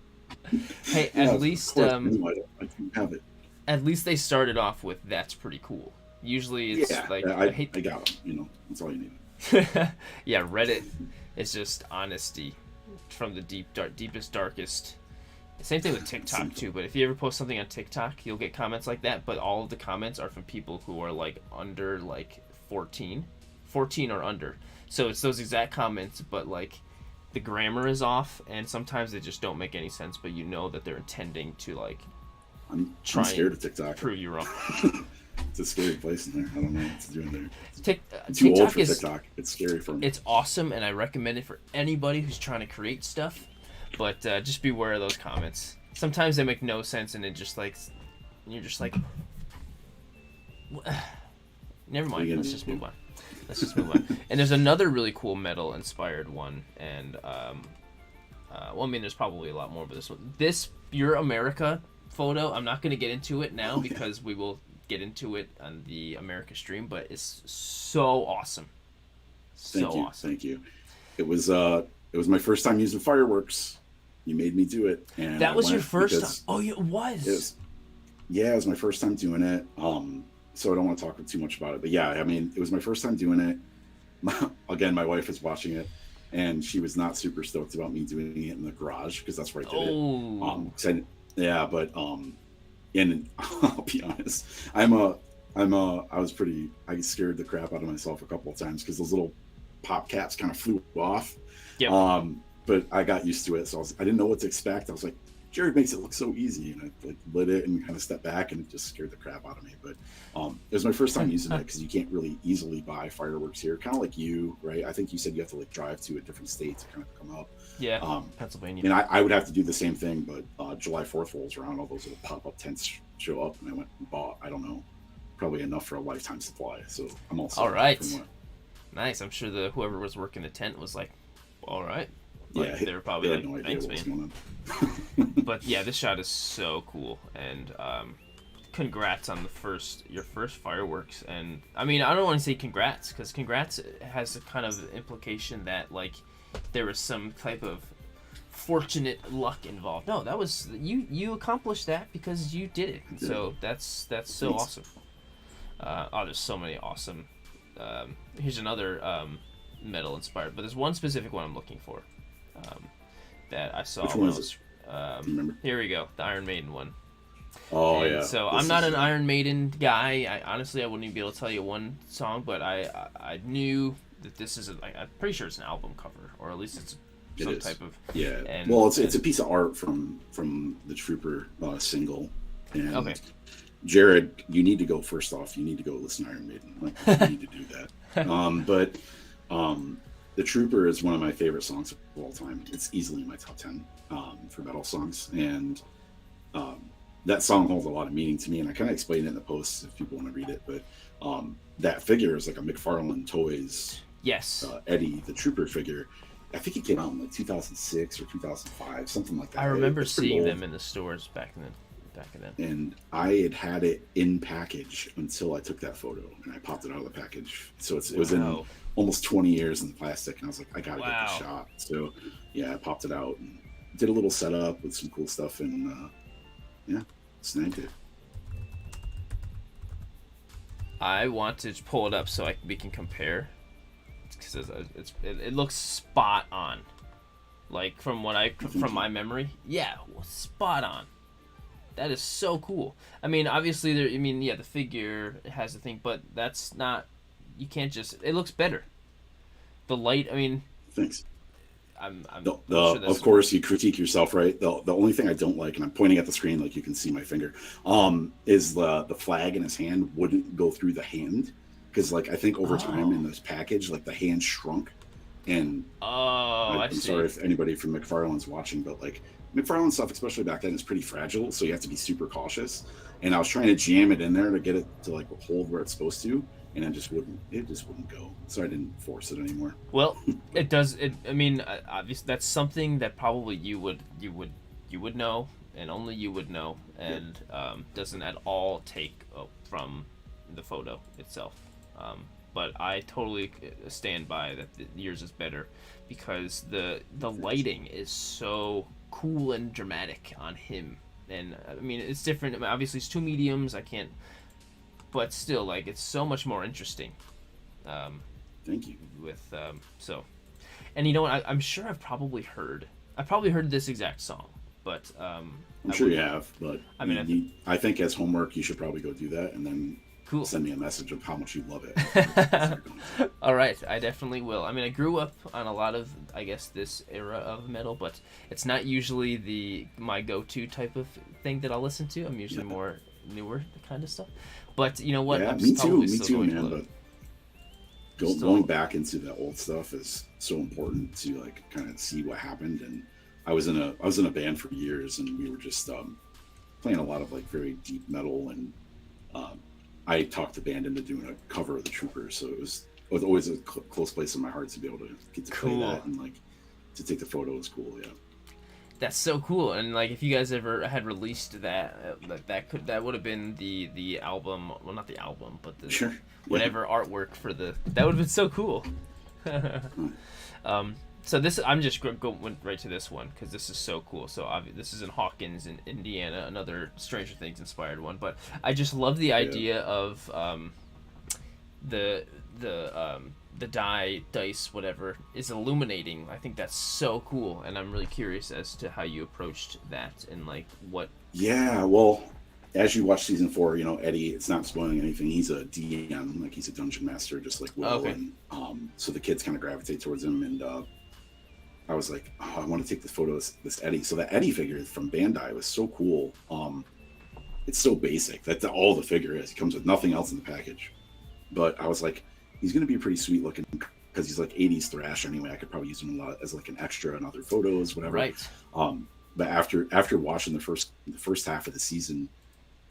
Hey, yeah, at of least course, I knew I didn't have it." at least they started off with "That's pretty cool." Usually it's Yeah, like I I hate. got them. That's all you need. Yeah, Reddit is just honesty from the deepest, darkest. Same thing with TikTok too. But if you ever post something on TikTok, you'll get comments like that. But all of the comments are from people who are like under like 14, 14 or under. So it's those exact comments, but like the grammar is off, and sometimes they just don't make any sense. But you know that they're intending to like I'm try scared and of TikTok. prove you wrong. It's a scary place in there. I don't know what to do in there. I'm too TikTok old for is TikTok. It's scary for me. it's awesome, and I recommend it for anybody who's trying to create stuff. But just beware of those comments. Sometimes they make no sense, and it just like you're just like, never mind. Let's just move on. Let's just move on. And there's another really cool metal inspired one, and well, I mean, there's probably a lot more, but this Your America photo, I'm not gonna get into it now because we will get into it on the America stream, but it's so awesome. Awesome. Thank you. It was my first time using fireworks. You made me do it, and That was your first time. Oh, it was. Yeah, it was my first time doing it. So I don't want to talk too much about it, but yeah, I mean, it was my first time doing it. Again, my wife was watching it, and she was not super stoked about me doing it in the garage because that's where I did it. Yeah, but and I'll be honest, I scared the crap out of myself a couple of times because those little pop caps kind of flew off. Yep. But I got used to it, so I didn't know what to expect. I was like, Jared makes it look so easy, and I like lit it and kind of stepped back, and it just scared the crap out of me. But it was my first time using it because you can't really easily buy fireworks here, kind of like you, right? I think you said you have to like drive to a different state to kind of come up. Yeah, Pennsylvania. And I would have to do the same thing, but July 4th rolls around, all those little pop-up tents show up, and I went and bought, I don't know, probably enough for a lifetime supply. So I'm all set. All right. Nice. I'm sure whoever was working the tent was like, all right. Like, yeah, they were probably like, no thanks, man. But yeah, this shot is so cool, and congrats on your first fireworks. And I mean, I don't want to say congrats because congrats has a kind of implication that like there was some type of fortunate luck involved. No, that was you accomplished that because you did it. So that's so awesome. There's so many awesome. Here's another metal inspired, but there's one specific one I'm looking for. That I saw. Which one is it? Here we go, the Iron Maiden one. Oh, yeah. So I'm not an Iron Maiden guy. I wouldn't even be able to tell you one song, but I knew that this is I'm pretty sure it's an album cover, or at least it's some type of. Yeah. It's a piece of art from the Trooper single. And okay. Jared, you need to go. First off, you need to go listen to Iron Maiden. Like, you need to do that. But The Trooper is one of my favorite songs of all time. It's easily in my top 10 for metal songs. And that song holds a lot of meaning to me. And I kind of explained it in the post if people want to read it. But that figure is like a McFarlane Toys Eddie, the Trooper figure. I think it came out in like 2006 or 2005, something like that. I remember seeing them in the stores back then. And I had it in package until I took that photo, and I popped it out of the package. So it was in almost 20 years in the plastic, and I was like, I gotta get this shot. So yeah, I popped it out and did a little setup with some cool stuff, and snagged it. I want to pull it up so we can compare, because it looks spot on, like from my memory. Yeah, spot on. That is so cool. I mean, obviously, the figure has the thing, but that's not. You can't just. It looks better. The light. I mean. Thanks. I'm sure of course, you critique yourself, right? The only thing I don't like, and I'm pointing at the screen like you can see my finger, is the flag in his hand wouldn't go through the hand, because like I think over time in this package, like the hand shrunk, and I'm sorry if anybody from McFarlane's watching, but like McFarlane stuff, especially back then, is pretty fragile, so you have to be super cautious. And I was trying to jam it in there to get it to like hold where it's supposed to, and it just wouldn't go. So I didn't force it anymore. Well, it does. I mean, obviously, that's something that probably you would know, and only you would know, and doesn't at all take from the photo itself. But I totally stand by that yours is better, because the lighting is so cool and dramatic on him. And I mean, it's different. I mean, obviously, it's two mediums. I can't, but still, like, it's so much more interesting. Thank you. With so, and you know what? I'm sure I've probably heard this exact song, but I'm sure you have. But I mean, I think as homework, you should probably go do that, and then cool. Send me a message of how much you love it. All right, I definitely will. I mean, I grew up on a lot of, I guess, this era of metal, but it's not usually my go-to type of thing that I'll listen to. I'm usually more newer kind of stuff. But you know what? Yeah, me too, man. But going back into the old stuff is so important to like kind of see what happened. And I was in a band for years, and we were just playing a lot of like very deep metal, and I talked the band into doing a cover of the Troopers, so it was always a close place in my heart to be able to get to play that, and like to take the photo was cool. Yeah, that's so cool. And like, if you guys ever had released that, that would have been the album. Well, not the album, but the whatever artwork for that would have been so cool. So this, I'm just went right to this one because this is so cool. So this is in Hawkins, in Indiana, another Stranger Things inspired one. But I just love the idea of the dice, whatever, is illuminating. I think that's so cool, and I'm really curious as to how you approached that and like what. Yeah, well, as you watch season 4, you know, Eddie, it's not spoiling anything. He's a DM, like he's a dungeon master, just like Will, okay. And so the kids kind of gravitate towards him, and I was like, oh, I want to take this photo of this Eddie. So that Eddie figure from Bandai was so cool. It's so basic. That's all the figure is. It comes with nothing else in the package. But I was like, he's going to be pretty sweet looking because he's like 80s thrash anyway. I could probably use him a lot as like an extra in other photos, whatever. Right. But after watching the first half of the season,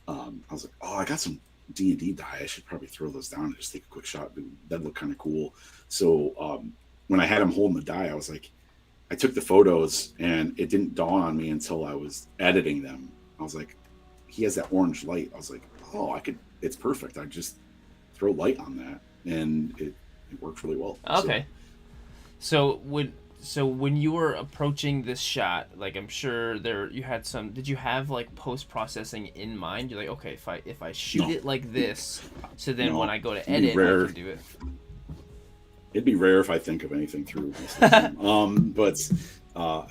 I was like, oh, I got some D&D dye. I should probably throw those down and just take a quick shot. That'd look kind of cool. So when I had him holding the dye, I was like, I took the photos, and it didn't dawn on me until I was editing them. I was like, he has that orange light. I was like, oh, it's perfect. I just throw light on that, and it worked really well. Okay. So when you were approaching this shot, like, I'm sure you had did you have like post-processing in mind? You're like, okay, if I shoot it like this, so then when I go to edit, I can do it. It'd be rare if I think of anything through. But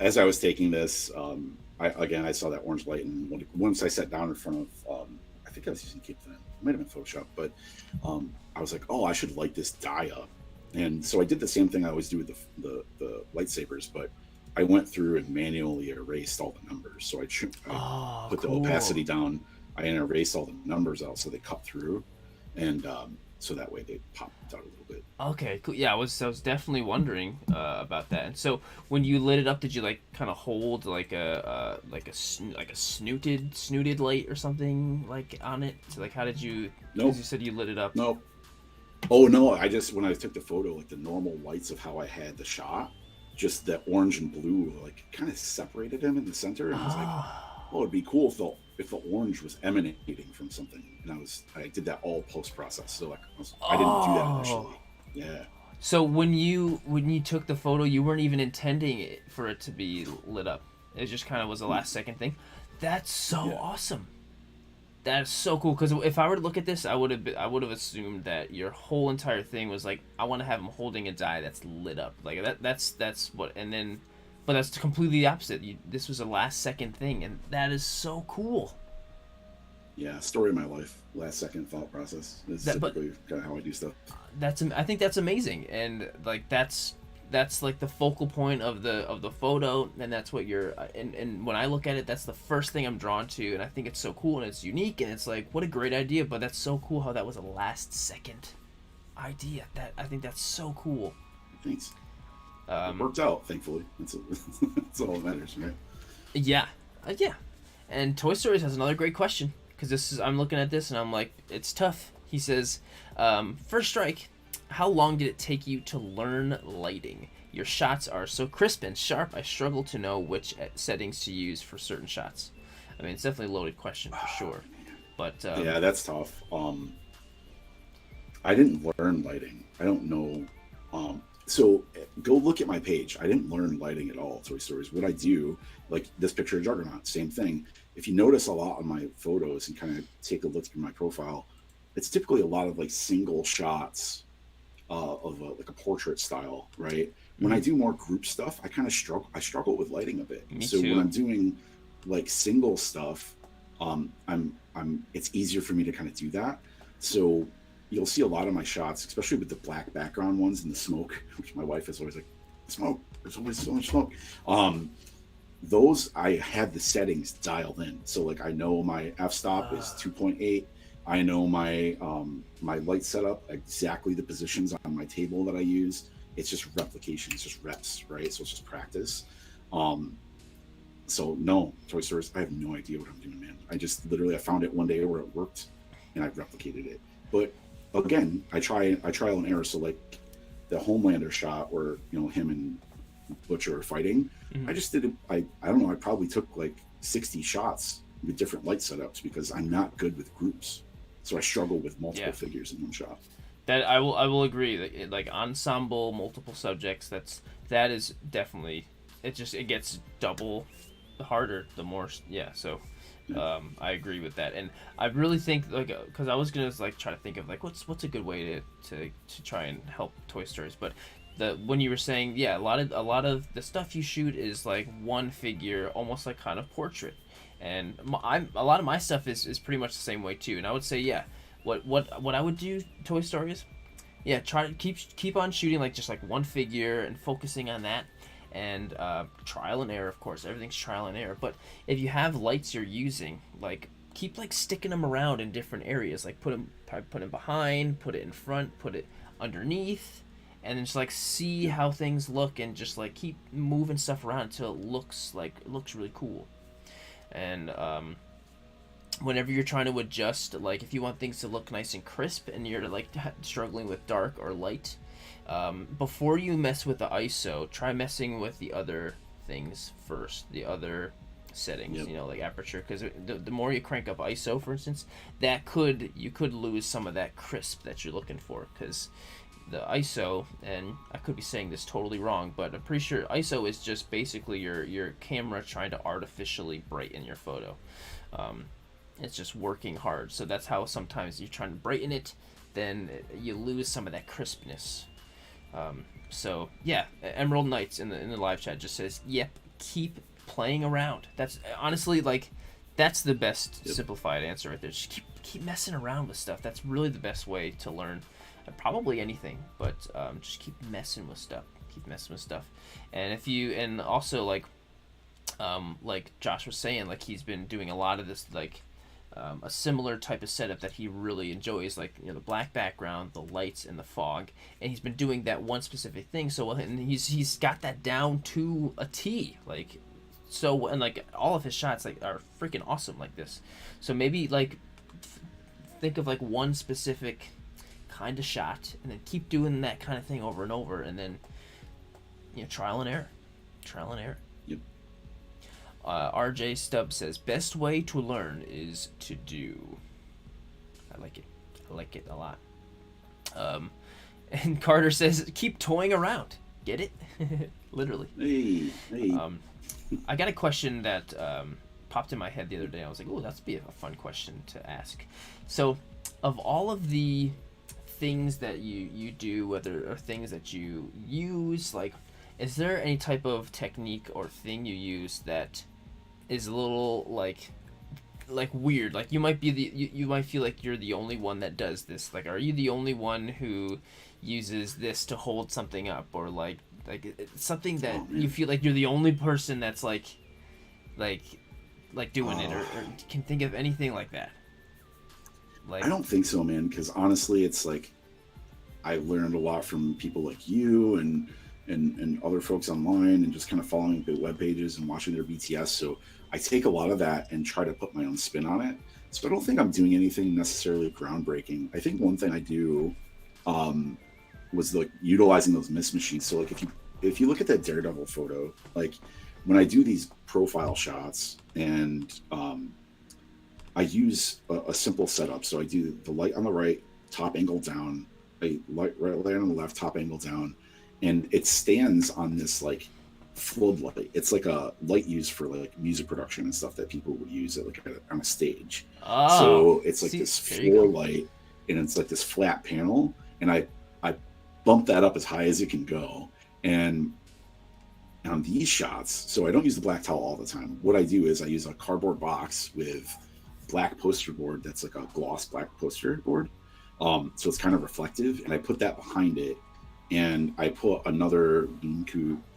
as I was taking this, I saw that orange light, and once I sat down in front of, I think I was using Cape Town. It might have been Photoshop, but I was like, oh, I should light this dye up. And so I did the same thing I always do with the lightsabers, but I went through and manually erased all the numbers. So I put the opacity down. I erased all the numbers out so they cut through, and so that way they popped out a little bit. Okay, cool. Yeah, I was definitely wondering about that. And so when you lit it up, did you like kind of hold like a snooted light or something like on it? So, like, how did you? Nope. Because you said you lit it up. Nope. Oh no! When I took the photo, like the normal lights of how I had the shot, just that orange and blue, like kind of separated them in the center, and I was like, oh, it'd be cool if the orange was emanating from something. And I did that all post process. So like I didn't do that initially. Yeah. So when you took the photo, you weren't even intending for it to be lit up. It just kind of was a last second thing. That's so awesome. That's so cool. Because if I were to look at this, I would have assumed that your whole entire thing was like, I want to have him holding a dye that's lit up. Like that's what. And then, but that's completely the opposite. This was a last second thing, and that is so cool. Yeah, story of my life. Last second thought process is typically kind of how I do stuff. I think that's amazing, and like that's like the focal point of the photo, and that's what you're. And when I look at it, that's the first thing I'm drawn to, and I think it's so cool, and it's unique, and it's like, what a great idea. But that's so cool how that was a last second idea. I think that's so cool. Thanks. It worked out, thankfully. That's all that matters, right? Yeah, yeah. And Toy Stories has another great question because I'm looking at this and I'm like, it's tough. He says, First Strike, how long did it take you to learn lighting? Your shots are so crisp and sharp. I struggle to know which settings to use for certain shots. I mean, it's definitely a loaded question for sure. But Yeah, that's tough. I didn't learn lighting. I don't know. So go look at my page. I didn't learn lighting at all. Toy Stories. What I do, like this picture of Juggernaut, same thing. If you notice a lot of my photos and kind of take a look through my profile, it's typically a lot of like single shots of like a portrait style, right? When I do more group stuff, I kind of struggle. I struggle with lighting a bit. Me So too. when I'm doing like single stuff, it's easier for me to kind of do that. So you'll see a lot of my shots, especially with the black background ones and the smoke, which my wife is always like, smoke. There's always so much smoke. Those I have the settings dialed in. So like I know my f-stop is 2.8. I know my my light setup, exactly the positions on my table that I use. It's just replication, it's just reps, right? So it's just practice. So no, Toy Stories, I have no idea what I'm doing, man. I just literally I found it one day where it worked and I replicated it. But again, I trial and error. So like the Homelander shot where, you know, him and Butcher are fighting. I just did it. I don't know. I probably took like 60 shots with different light setups because I'm not good with groups. So I struggle with multiple figures in one shot. That I will agree. Like ensemble, multiple subjects. That is definitely it gets double harder the more. Yeah. So I agree with that, and I really think like because I was gonna like try to think of like what's a good way to try and help Toy Stories, but when you were saying a lot of the stuff you shoot is like one figure, almost like kind of portrait, and a lot of my stuff is pretty much the same way too, and I would say what I would do Toy Stories, try to keep on shooting like just like one figure and focusing on that. And trial and error, of course. Everything's trial and error. But if you have lights you're using, like keep like sticking them around in different areas. Like put them behind, put it in front, put it underneath, and then just like see how things look, and just like keep moving stuff around until it looks really cool. And whenever you're trying to adjust, like if you want things to look nice and crisp, and you're like struggling with dark or light. Before you mess with the ISO, try messing with the other things first, the other settings, you know, like aperture, because the more you crank up ISO, for instance, you could lose some of that crisp that you're looking for, because the ISO, and I could be saying this totally wrong, but I'm pretty sure ISO is just basically your camera trying to artificially brighten your photo. It's just working hard, so that's how sometimes you're trying to brighten it, then you lose some of that crispness. Emerald Knights in the live chat just says, yep, keep playing around. That's honestly that's the best simplified answer right there. Just keep messing around with stuff. That's really the best way to learn probably anything, but just keep messing with stuff. And also like Josh was saying, like he's been doing a lot of this like a similar type of setup that he really enjoys, like, you know, the black background, the lights, and the fog, and he's been doing that one specific thing so well, and he's got that down to a T, like, so, and like all of his shots like are freaking awesome like this. So maybe like think of like one specific kind of shot, and then keep doing that kind of thing over and over, and then, you know, trial and error. Yep. RJ Stubb says, best way to learn is to do. I like it a lot. And Carter says, keep toying around. Get it? Literally. Hey. I got a question that popped in my head the other day. I was like, oh, that'd be a fun question to ask. So, of all of the things that you do, whether or things that you use, like, is there any type of technique or thing you use that is a little like weird? Like you might be you might feel like you're the only one that does this. Like, are you the only one who uses this to hold something up, or like it's something that you feel like you're the only person that's like doing it, or can think of anything like that? Like, I don't think so, man, because honestly it's like I learned a lot from people like you and and other folks online, and just kind of following the web pages and watching their BTS. So I take a lot of that and try to put my own spin on it. So I don't think I'm doing anything necessarily groundbreaking. I think one thing I do was like utilizing those mist machines. So like if you look at that Daredevil photo, like when I do these profile shots, and I use a simple setup. So I do the light on the right, top angle down, a light right on the left, top angle down, and it stands on this like floodlight. It's like a light used for like music production and stuff that people would use it like on a stage. Oh, so it's like this floor light, and it's like this flat panel, and I bump that up as high as it can go. And on these shots, so I don't use the black towel all the time. What I do is I use a cardboard box with black poster board that's like a gloss black poster board. So it's kind of reflective, and I put that behind it, and I put another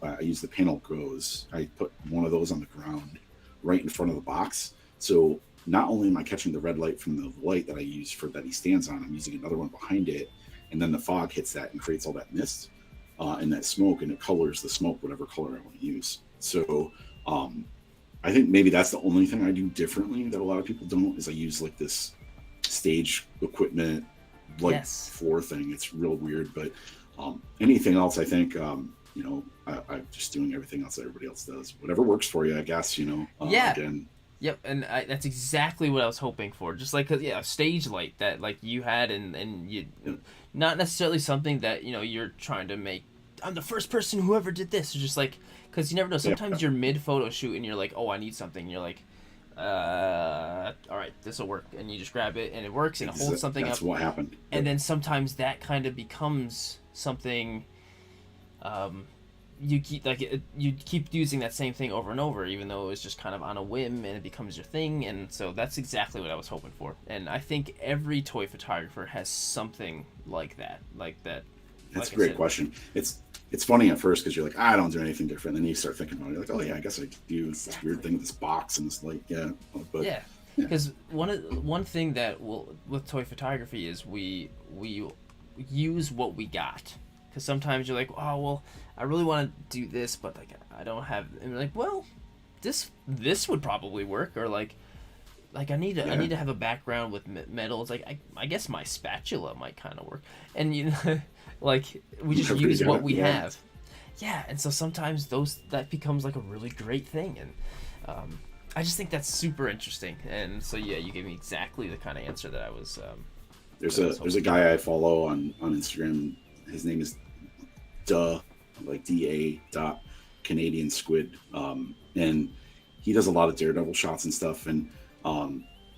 I use the panel goes. I put one of those on the ground right in front of the box. So not only am I catching the red light from the light that I use for that he stands on, I'm using another one behind it, and then the fog hits that and creates all that mist and that smoke, and it colors the smoke whatever color I want to use. So I think maybe that's the only thing I do differently that a lot of people don't, is I use like this stage equipment like floor thing. It's real weird, but anything else, I think I'm just doing everything else that everybody else does. Whatever works for you, I guess. Again. Yep, and that's exactly what I was hoping for. Just like a stage light that like you had, and you, not necessarily something that you're trying to make. I'm the first person who ever did this. It's just like, because you never know. Sometimes you're mid photo shoot and you're like, oh, I need something. And you're like, all right, this will work, and you just grab it and it works and it holds something up. That's what happened. And then sometimes that kind of becomes something. You keep using that same thing over and over, even though it was just kind of on a whim, and it becomes your thing. And so that's exactly what I was hoping for. And I think every toy photographer has something like that. That's a great question. It's funny at first because you're like, I don't do anything different. Then you start thinking about it, you're like, oh yeah, I guess I do this weird thing with this box and this light. Yeah, but yeah. Because one thing that with toy photography is we use what we got. Because sometimes you're like, oh well, I really want to do this, but like I don't have. And you're like, well, this would probably work, or like I need to have a background with metal. It's like I guess my spatula might kind of work, and like we just use what we have. Yeah, and so sometimes that becomes like a really great thing, and I just think that's super interesting. And so yeah, you gave me exactly the kind of answer that I was. There's a guy I follow on Instagram. His name is DA. Canadian Squid, and he does a lot of Daredevil shots and stuff, and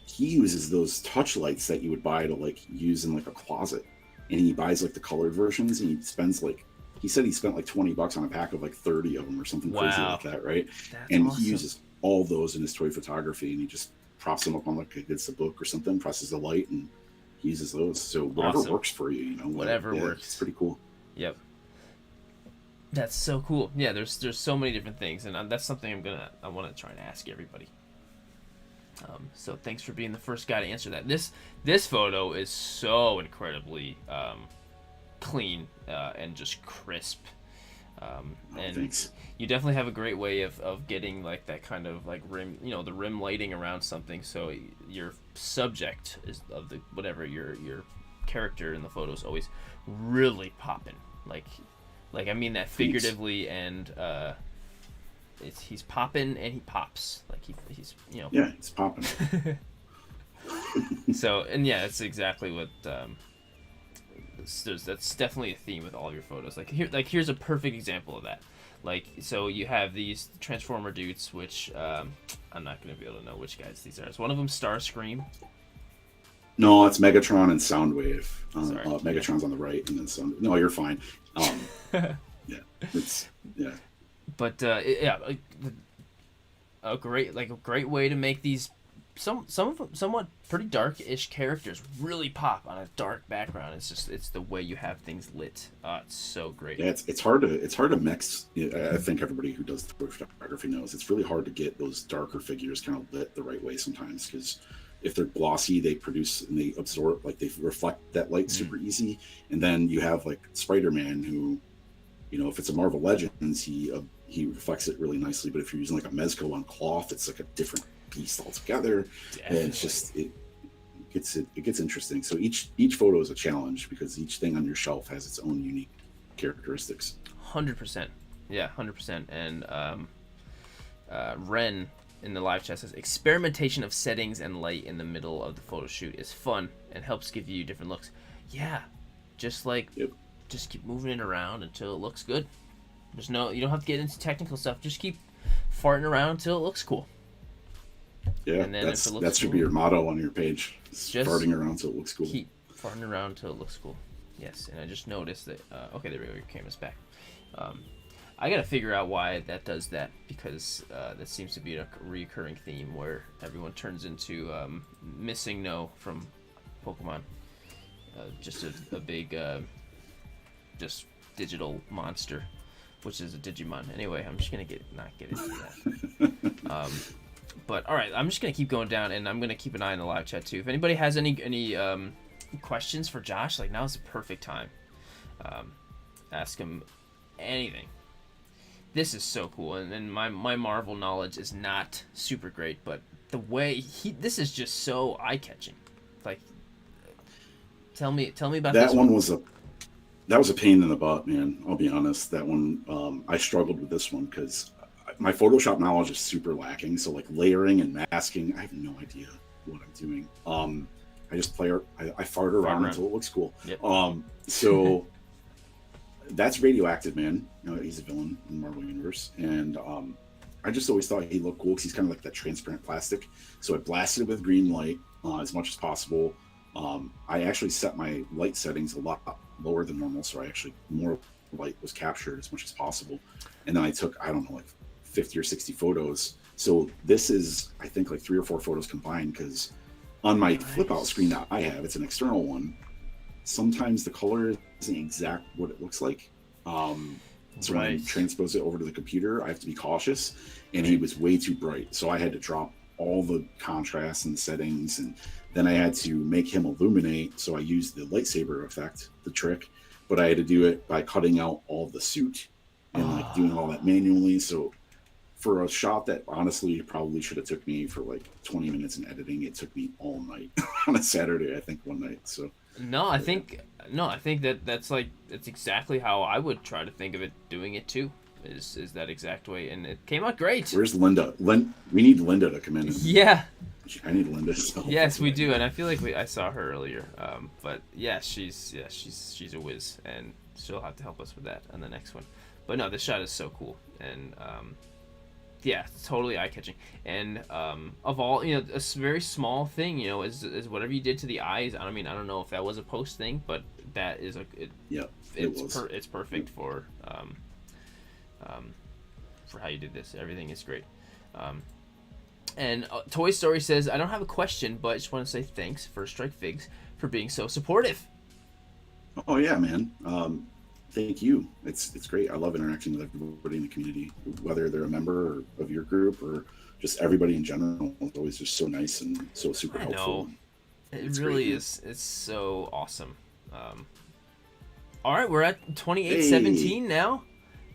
he uses those touch lights that you would buy to like use in like a closet, and he buys like the colored versions, and he spends like, he said he spent like $20 on a pack of like 30 of them or something crazy like that, right? That's awesome. He uses all those in his toy photography, and he just props them up on like it's a book or something, presses the light, and he uses those. So whatever works for you, whatever works. It's pretty cool. Yep. That's so cool. Yeah, there's so many different things, and that's something I want to try and ask everybody. So thanks for being the first guy to answer that. This photo is so incredibly clean and just crisp. And thanks. You definitely have a great way of getting like that kind of like rim, the rim lighting around something, so your subject is of the whatever your character in the photo is always really popping. Like I mean that figuratively, and he's popping and he pops like he's yeah, he's popping. So and yeah, it's exactly what that's definitely a theme with all your photos. Here's a perfect example of that. Like, so you have these Transformer dudes, which I'm not gonna be able to know which guys these are. Is one of them Starscream? No, it's Megatron and Soundwave. Sorry. Megatron's on the right, and then Sound. No, you're fine. But a great way to make these some of them somewhat pretty dark-ish characters really pop on a dark background. It's the way you have things lit. It's so great. Yeah, it's hard to mix. I think everybody who does photography knows it's really hard to get those darker figures kind of lit the right way sometimes, because if they're glossy, they produce and they absorb, like they reflect that light super easy. And then you have like Spider-Man, who You know, if it's a Marvel Legends, he reflects it really nicely. But if you're using like a Mezco on cloth, it's like a different piece altogether. Definitely. And it's just it gets interesting. So each photo is a challenge because each thing on your shelf has its own unique characteristics. 100%. Yeah, 100%. And Ren in the live chat says experimentation of settings and light in the middle of the photo shoot is fun and helps give you different looks. Yeah, just like just keep moving it around until it looks good. You don't have to get into technical stuff. Just keep farting around until it looks cool. Yeah, and then that should be your motto on your page. Just farting around until it looks cool. Keep farting around until it looks cool. Yes, and I just noticed that. Okay, there we go. Your camera's back. I gotta figure out why that does that, because that seems to be a recurring theme where everyone turns into Missing No from Pokemon. Just a big, just digital monster, which is a Digimon. Anyway, I'm just gonna not get into that. But all right, I'm just gonna keep going down, and I'm gonna keep an eye on the live chat too. If anybody has any questions for Josh, like now's the perfect time. Ask him anything. This is so cool, and my Marvel knowledge is not super great, but the way this is just so eye-catching. Like, tell me about that this one. That was a pain in the butt, man. I'll be honest. That one, I struggled with this one because my Photoshop knowledge is super lacking. So like layering and masking, I have no idea what I'm doing. I just I fart around until it looks cool. Yep. So that's Radioactive Man. You know, he's a villain in the Marvel Universe. And I just always thought he looked cool because he's kind of like that transparent plastic. So I blasted it with green light as much as possible. I actually set my light settings a lot lower than normal. So more light was captured as much as possible. And then I took, I don't know, like 50 or 60 photos. So this is, I think, like 3 or 4 photos combined, because on my flip out screen that I have, it's an external one. Sometimes the color isn't exact what it looks like. So when I transpose it over to the computer, I have to be cautious. And he was way too bright. So I had to drop all the contrast and settings. And then I had to make him illuminate. So I used the lightsaber effect, the trick. But I had to do it by cutting out all the suit and like doing all that manually. So for a shot that honestly probably should have took me for like 20 minutes in editing, it took me all night on a Saturday, I think, one night. So I think that's exactly how I would try to think of it, doing it too. Is that exact way, and it came out great. Where's Linda? We need Linda to come in. Yeah. I need Linda. So yes, we do, and I feel like I saw her earlier. But yeah, she's a whiz, and she'll have to help us with that on the next one. But no, this shot is so cool, and yeah, totally eye-catching. And of all, a very small thing, is whatever you did to the eyes. I mean, I don't know if that was a post thing, but that is it's perfect for how you did this. Everything is great. And Toy Story says, I don't have a question, but I just want to say thanks, FirstStrikeFigs, for being so supportive. Oh yeah, man. Thank you. It's great. I love interacting with everybody in the community, whether they're a member of your group or just everybody in general. It's always just so nice and so super helpful. It really is. It's so awesome. All right, we're at 28:17 now.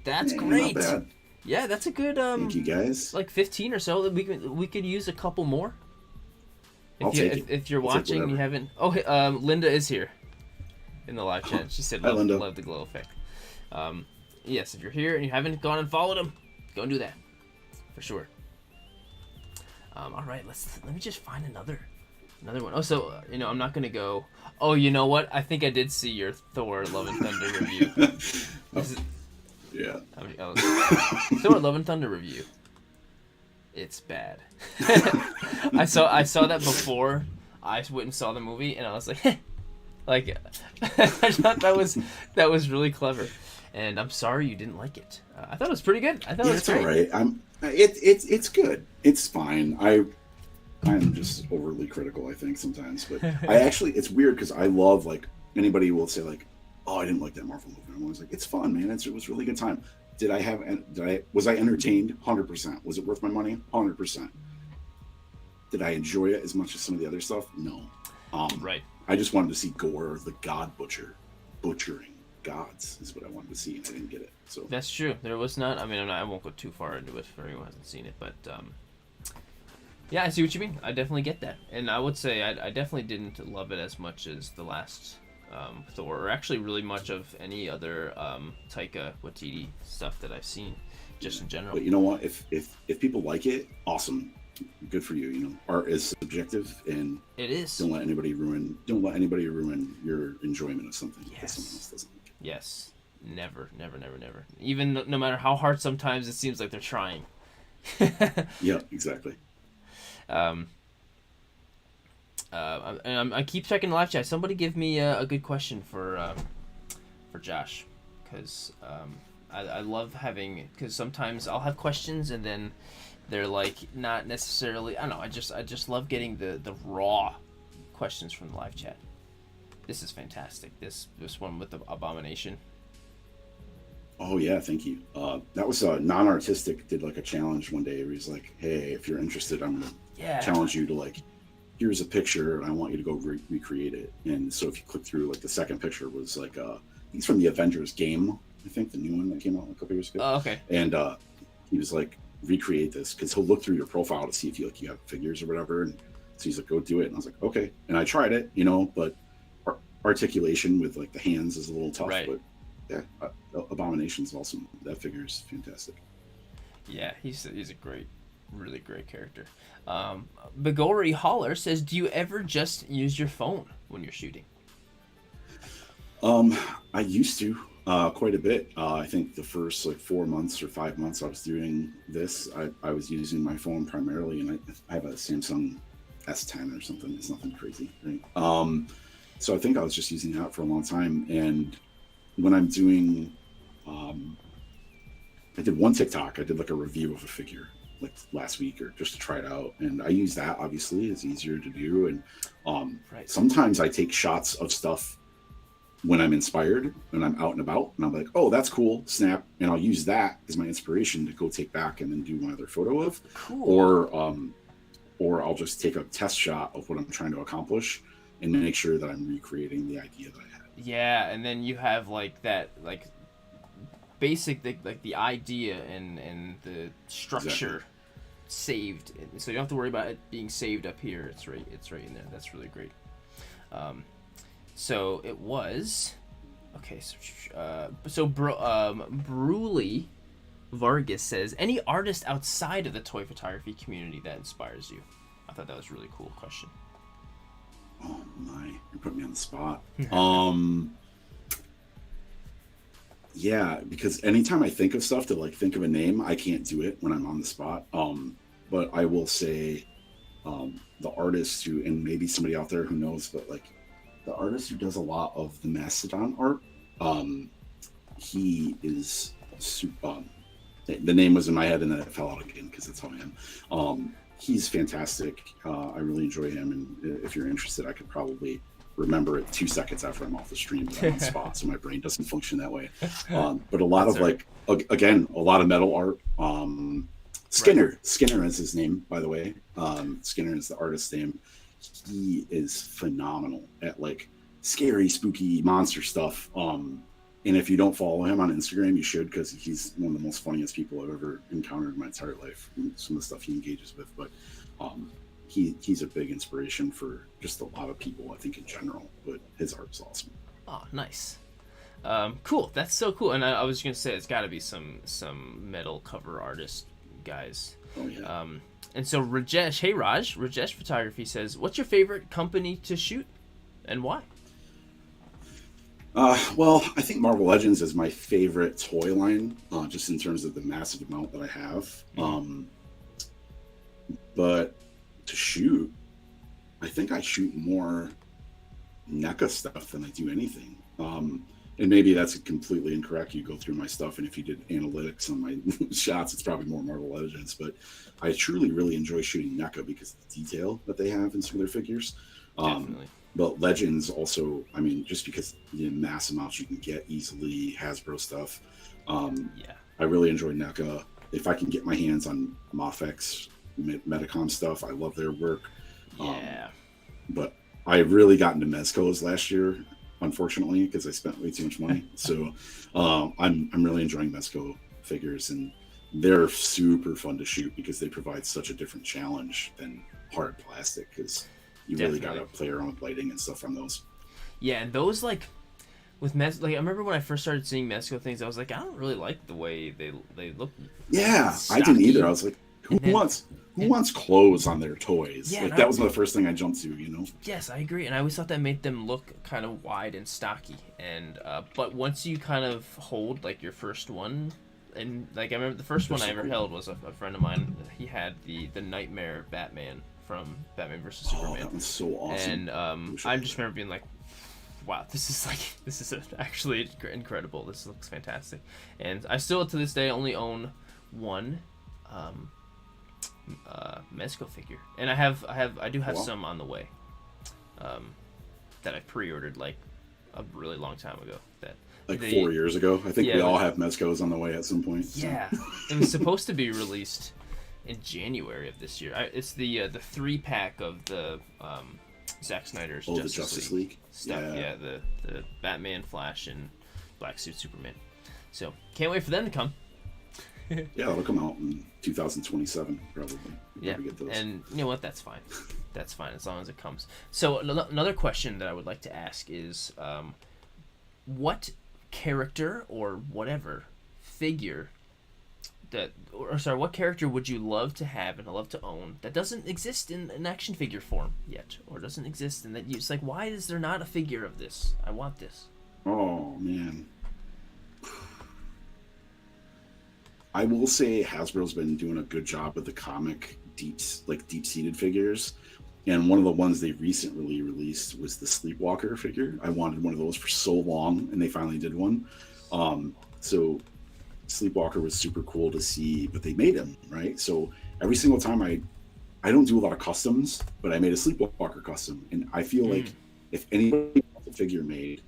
That's great. Not bad. Yeah, that's a good. Thank you guys. Like 15 or so. We could use a couple more. If you're watching, you haven't. Oh, Linda is here. In the live chat, she said, "Love the glow effect." Yes, if you're here and you haven't gone and followed him, go and do that for sure. All right, let me just find another one. Oh, so I'm not gonna go. Oh, you know what? I think I did see your Thor: Love and Thunder review. Yeah. Thor: Love and Thunder review. It's bad. I saw that before I went and saw the movie, and I was like. Like, I thought that was really clever, and I'm sorry you didn't like it. I thought it was pretty good. I thought it was great. It's all right. It's good. It's fine. I'm just overly critical, I think, sometimes. But it's weird because I love, like, anybody will say like, oh, I didn't like that Marvel movie. I'm always like, it's fun, man. It was a really good time. Was I entertained? 100%. Was it worth my money? 100%. Did I enjoy it as much as some of the other stuff? No. Right. I just wanted to see Gore, the God Butcher, butchering gods is what I wanted to see, and I didn't get it. So That's true. There was not. I mean, I won't go too far into it for anyone who hasn't seen it, but yeah, I see what you mean. I definitely get that, and I would say I definitely didn't love it as much as the last Thor, or actually really much of any other Taika Waititi stuff that I've seen, just in general. But you know what? If people like it, awesome, good for you. You know, art is subjective, and It is. don't let anybody ruin your enjoyment of something that someone else doesn't like. Yes. Never. Even no matter how hard sometimes it seems like they're trying. Yeah, exactly. I keep checking the live chat. Somebody give me a good question for Josh, because I love having, because sometimes I'll have questions and then they're like not necessarily, I don't know, I just love getting the raw questions from the live chat. This is fantastic. This one with the Abomination. Oh yeah, thank you. That was non-artistic. Did like a challenge one day where he's like, "Hey, if you're interested, I'm gonna challenge you to like, here's a picture, and I want you to go recreate it." And so if you click through, like the second picture was like, he's from the Avengers game, I think the new one that came out a couple years ago. Oh, okay. And he was like, recreate this, because he'll look through your profile to see if you have figures or whatever. And so he's like, go do it. And I was like, okay. And I tried it, you know, but articulation with like the hands is a little tough. Right. But yeah, Abomination's awesome. That figure is fantastic. Yeah, he's a really great character. Bigori Holler says, do you ever just use your phone when you're shooting? I used to quite a bit. I think the first like 4 months or 5 months I was doing this, I was using my phone primarily, and I have a Samsung S10 or something. It's nothing crazy, right? So I think I was just using that for a long time. And when I'm doing, I did one TikTok. I did like a review of a figure like last week, or just to try it out, and I use that. Obviously, it's easier to do. And sometimes I take shots of stuff when I'm inspired, when I'm out and about, and I'm like, oh, that's cool, snap, and I'll use that as my inspiration to go take back and then do my other photo of. Cool. Or I'll just take a test shot of what I'm trying to accomplish and make sure that I'm recreating the idea that I had. Yeah, and then you have like that, like basic, like the idea and the structure saved, so you don't have to worry about it being saved up here. It's right in there. That's really great. So it was okay. So Bruley Vargas says, any artist outside of the toy photography community that inspires you? I thought that was a really cool question. Oh my, you put me on the spot. Yeah, because anytime I think of stuff to like think of a name, I can't do it when I'm on the spot. But I will say, the artist who, and maybe somebody out there who knows, but like the artist who does a lot of the Mastodon art, he is super. The name was in my head and then it fell out again because that's how I am. He's fantastic. I really enjoy him, and if you're interested, I could probably remember it 2 seconds after I'm off the stream, but I'm on spot, so my brain doesn't function that way. But a lot of like, again, a lot of metal art. Skinner is his name, by the way. Skinner is the artist's name. He is phenomenal at like scary, spooky monster stuff. And if you don't follow him on Instagram, you should, because he's one of the most funniest people I've ever encountered in my entire life. Some of the stuff he engages with, but he's a big inspiration for just a lot of people, I think, in general. But his art is awesome. Oh, nice. Cool. That's so cool. And I was gonna say it's got to be some metal cover artist guys. Oh yeah. And so Rajesh Photography says, what's your favorite company to shoot and why? Well, I think Marvel Legends is my favorite toy line, just in terms of the massive amount that I have. But to shoot, I think I shoot more NECA stuff than I do anything. And maybe that's completely incorrect. You go through my stuff, and if you did analytics on my shots, it's probably more Marvel Legends. But I truly, really enjoy shooting NECA because of the detail that they have in some of their figures. Definitely. But Legends also, I mean, just because the mass amounts you can get easily, Hasbro stuff. I really enjoy NECA. If I can get my hands on Mofex, Metacom stuff, I love their work. Yeah. But I really got into Mezco's last year. unfortunately, because I spent way too much money. So I'm really enjoying Mezco figures, and they're super fun to shoot because they provide such a different challenge than hard plastic, because you really got to play around with lighting and stuff on those. Yeah, and those like with like I remember when I first started seeing Mezco things, I was like, I don't really like the way they look. Yeah, stocky. I didn't either. I was like, who wants clothes on their toys? Yeah, like that was the first thing I jumped to, you know? Yes, I agree, and I always thought that made them look kind of wide and stocky. And but once you kind of hold like your first one, and like I remember the first one I ever held was a friend of mine. He had the Nightmare Batman from Batman vs Superman. That was so awesome. And I just remember being like, wow, this is actually incredible. This looks fantastic. And I still to this day only own one Mezco figure, and I do have some on the way that I pre-ordered like a really long time ago. That like 4 years ago. I think we all have Mezcos on the way at some point. So. Yeah, it was supposed to be released in January of this year. It's the 3-pack of the Zack Snyder's Justice League stuff. Yeah, the Batman, Flash, and Black Suit Superman. So can't wait for them to come. Yeah, it'll come out in 2027 probably. Yeah, and you know what? That's fine. That's fine as long as it comes. So another question that I would like to ask is, what character or whatever figure what character would you love to have and love to own that doesn't exist in an action figure form yet, or doesn't exist, and that it's like, why is there not a figure of this? I want this. Oh man. I will say Hasbro's been doing a good job with the comic deep-seated figures, and one of the ones they recently released was the Sleepwalker figure. I wanted one of those for so long, and they finally did one. So Sleepwalker was super cool to see, but they made him, right? So every single time I don't do a lot of customs, but I made a Sleepwalker custom, and I feel like if anybody wants a figure made,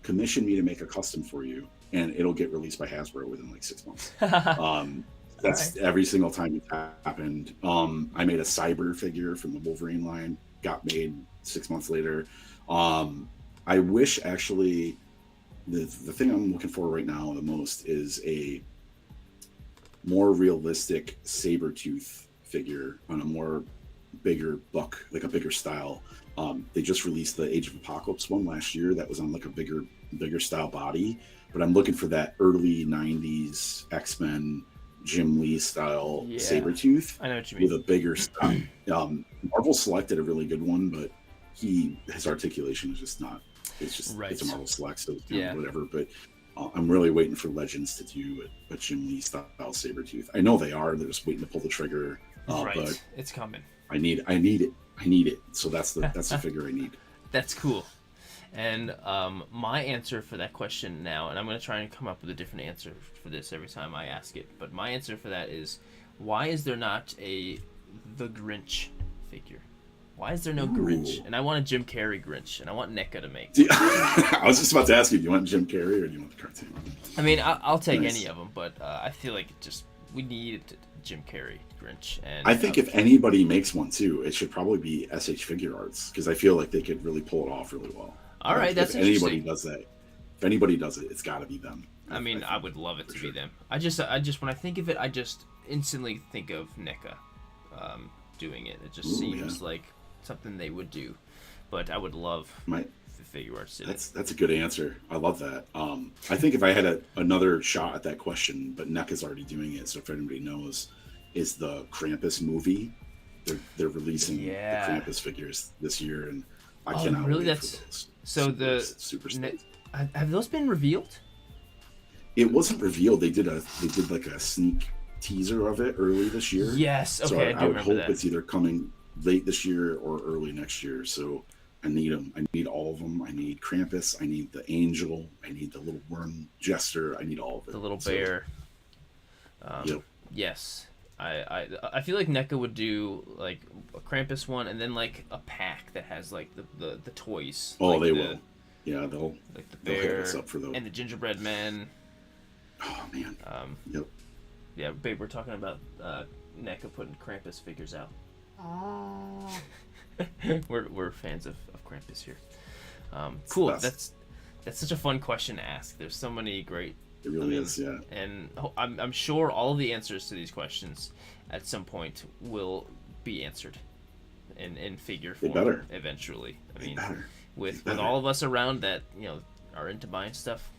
commission me to make a custom for you, and it'll get released by Hasbro within like 6 months. That's right. Every single time it happened. I made a Cyber figure from the Wolverine line, got made 6 months later. I wish actually the thing I'm looking for right now the most is a more realistic Sabretooth figure on a more bigger buck, like a bigger style. They just released the Age of Apocalypse one last year that was on like a bigger style body, but I'm looking for that early 90s X-Men Jim Lee style Sabretooth. I know what you mean. With a bigger style. Marvel selected a really good one, but his articulation is just not. It's just right. It's a Marvel Select, so whatever. But I'm really waiting for Legends to do a Jim Lee style Sabretooth. I know they are. They're just waiting to pull the trigger. Right, but it's coming. I need it. So that's the figure I need. That's cool. And my answer for that question now, and I'm going to try and come up with a different answer for this every time I ask it, but my answer for that is, why is there not the Grinch figure? Why is there no Grinch? And I want a Jim Carrey Grinch, and I want NECA to make. I was just about to ask you, do you want Jim Carrey or do you want the cartoon? I mean, I'll take any of them, but I feel like we need Jim Carrey Grinch. And I think if anybody makes one too, it should probably be SH Figure Arts, because I feel like they could really pull it off really well. All right, that's interesting. If anybody does it, it's got to be them. I mean, I would love it to be them. I just when I think of it, I just instantly think of NECA doing it. It just seems like something they would do. But I would love the Figure Arts. That's a good answer. I love that. I think if I had another shot at that question, but NECA's already doing it, so if anybody knows, is the Krampus movie. They're releasing the Krampus figures this year, and I cannot wait for those. So super have those been revealed? It wasn't revealed. They did like a sneak teaser of it early this year. Yes. Okay. So I would hope it's either coming late this year or early next year. So I need them. I need all of them. I need Krampus. I need the Angel. I need the little worm jester. I need all of it. The little bear. Yep. Yes. I feel like NECA would do like a Krampus one, and then like a pack that has like the toys. Oh, like they will. Yeah, they'll like the bear hit us up for those. And the gingerbread man. Oh man. Yep. Yeah, babe, we're talking about NECA putting Krampus figures out. Oh. We're fans of Krampus here. Cool. It's the best. That's such a fun question to ask. There's so many great. It really is, yeah. And I'm sure all of the answers to these questions at some point will be answered in figure They form better. eventually. I They mean, better. with They better. all of us around that are into buying stuff.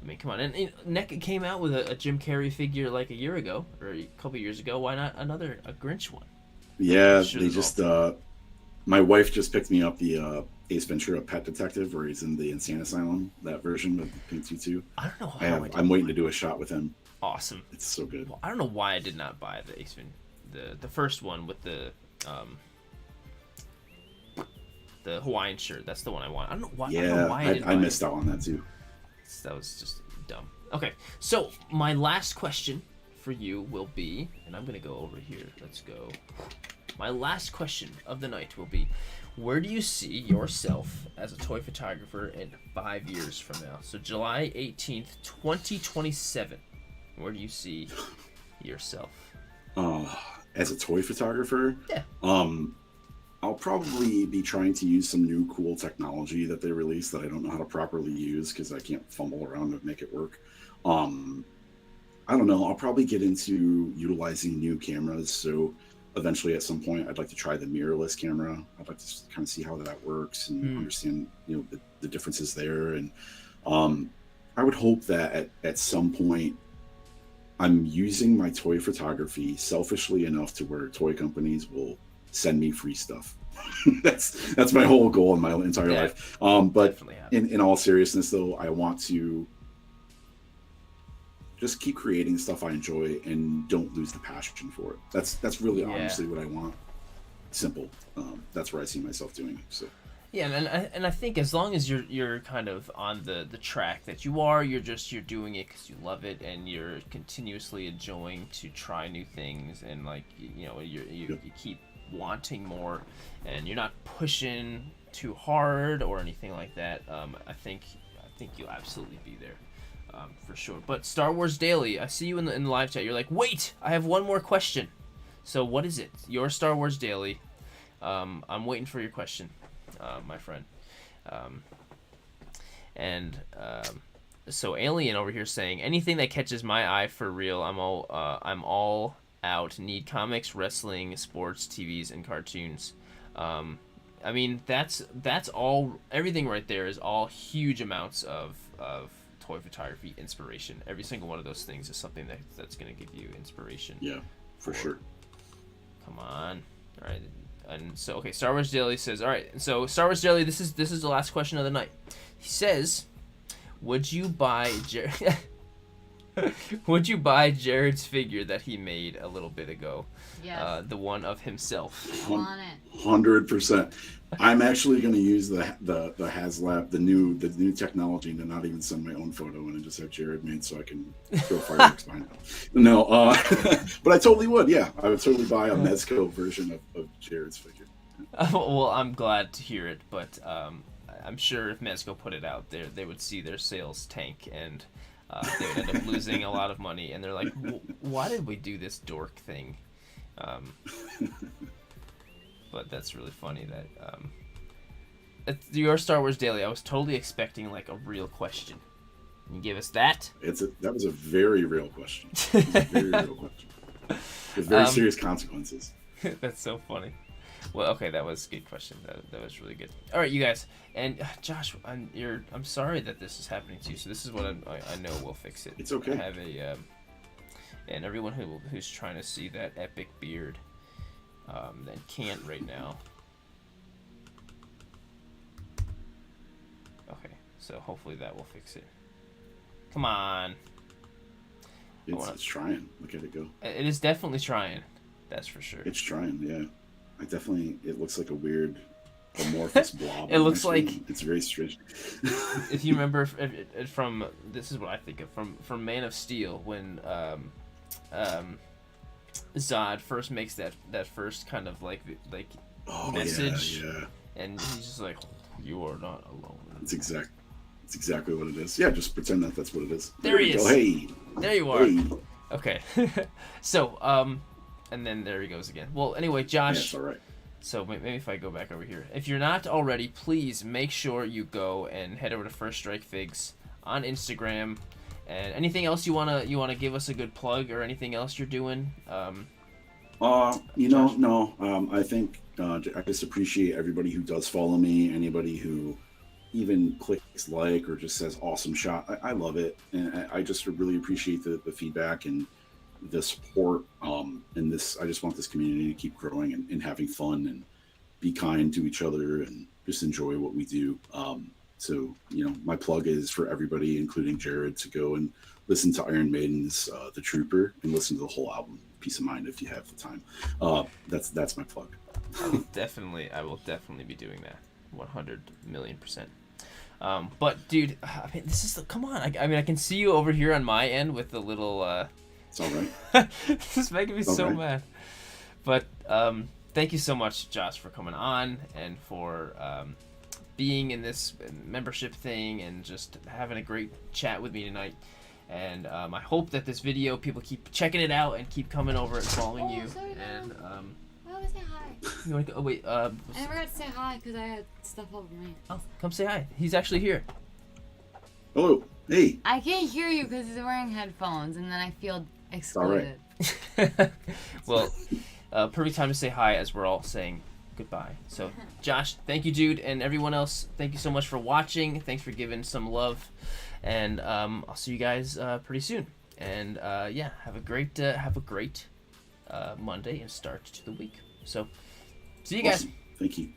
I mean, come on. And NECA came out with a Jim Carrey figure like a year ago or a couple years ago. Why not a Grinch one? Yeah, Should they have just all- my wife just picked me up the Ace Ventura Pet Detective, where he's in the insane asylum. That version with the pink tutu. I don't know how I did. I'm waiting to do a shot with him. Awesome. It's so good. Well, I don't know why I did not buy the the first one with the Hawaiian shirt. That's the one I want. I don't know why. I don't know Yeah, why I didn't I buy missed it. out on that too. That was just dumb. Okay, so my last question for you will be, and I'm gonna go over here. Let's go. My last question of the night will be, where do you see yourself as a toy photographer in 5 years from now? So July 18th, 2027. Where do you see yourself? As a toy photographer, Yeah. I'll probably be trying to use some new cool technology that they released that I don't know how to properly use because I can't fumble around to make it work. I don't know. I'll probably get into utilizing new cameras. So eventually, at some point, I'd like to try the mirrorless camera. I'd like to kind of see how that works and understand, the differences there. And I would hope that at some point, I'm using my toy photography selfishly enough to where toy companies will send me free stuff. That's my whole goal in my entire life. But in all seriousness, though, I want to just keep creating stuff I enjoy and don't lose the passion for it. That's really honestly what I want. Simple. That's where I see myself doing. So. Yeah, and I think as long as you're kind of on the track that you're doing it because you love it and you're continuously enjoying to try new things and you keep wanting more and you're not pushing too hard or anything like that. I think you'll absolutely be there. For sure. But Star Wars Daily, I see you in the live chat. You're like, wait, I have one more question. So what is it? Your Star Wars Daily. I'm waiting for your question, my friend. So Alien over here saying anything that catches my eye for real. I'm all out. Need comics, wrestling, sports, TVs, and cartoons. I mean that's all. Everything right there is all huge amounts of toy photography inspiration. Every single one of those things is something that's going to give you inspiration. Yeah, for sure. Come on. All right. And so, okay, Star Wars Daily says, all right, so Star Wars Daily, this is the last question of the night. He says, would you buy Jared's figure that he made a little bit ago? Yes. The one of himself. I want it. 100%. I'm actually going to use the HasLab, the new technology, to not even send my own photo in and just have Jared made so I can throw fireworks behind it. No, but I totally would. Yeah, I would totally buy a Mezco version of Jared's figure. Well, I'm glad to hear it, but I'm sure if Mezco put it out there, they would see their sales tank and they would end up losing a lot of money. And they're like, why did we do this dork thing? But that's really funny that it's your Star Wars Daily. I was totally expecting like a real question. You give us that? That was a very real question. It was a very real question. With very serious consequences. That's so funny. Well, okay, that was a good question. That was really good. All right, you guys, and Josh, I'm sorry that this is happening to you. So this is what I know we'll fix it. It's okay. I have a and everyone who's trying to see that epic beard, that can't right now. Okay, so hopefully that will fix it. Come on. It's trying. Look at it go. It is definitely trying. That's for sure. It's trying, yeah. It looks like a weird amorphous blob. It looks like it's very strange. If you remember from this is what I think of from Man of Steel when Zod first makes that first kind of like message, yeah. And he's just like, "You are not alone." It's exactly what it is. Yeah, just pretend that's what it is. There he is. Hey, there you are. Hey. Okay, so and then there he goes again. Well, anyway, Josh. Yeah, it's all right. So maybe if I go back over here, if you're not already, please make sure you go and head over to FirstStrikeFigs on Instagram. And anything else you wanna give us a good plug, or anything else you're doing? No. I think I just appreciate everybody who does follow me. Anybody who even clicks like or just says awesome shot. I love it, and I just really appreciate the feedback and the support. And this, I just want this community to keep growing and having fun and be kind to each other and just enjoy what we do. So, my plug is for everybody, including Jared, to go and listen to Iron Maiden's The Trooper and listen to the whole album. Peace of mind if you have the time. That's my plug. I will definitely be doing that. 100,000,000%. But dude, I mean, come on. I mean, I can see you over here on my end with the little. It's all right. This is making me so mad. But thank you so much, Josh, for coming on and for being in this membership thing and just having a great chat with me tonight. And I hope that this video, people keep checking it out and keep coming over and following you. Sorry, And I want to say hi. you want to go? Oh wait. I never got to say hi because I had stuff over me. Oh, come say hi. He's actually here. Hello. Hey. I can't hear you because he's wearing headphones, and then I feel excluded. Well, perfect time to say hi as we're all saying goodbye. So, Josh, thank you, dude, and everyone else, thank you so much for watching. Thanks for giving some love, and I'll see you guys pretty soon. And yeah, have a great Monday and start to the week. So, see you guys. Awesome. Thank you.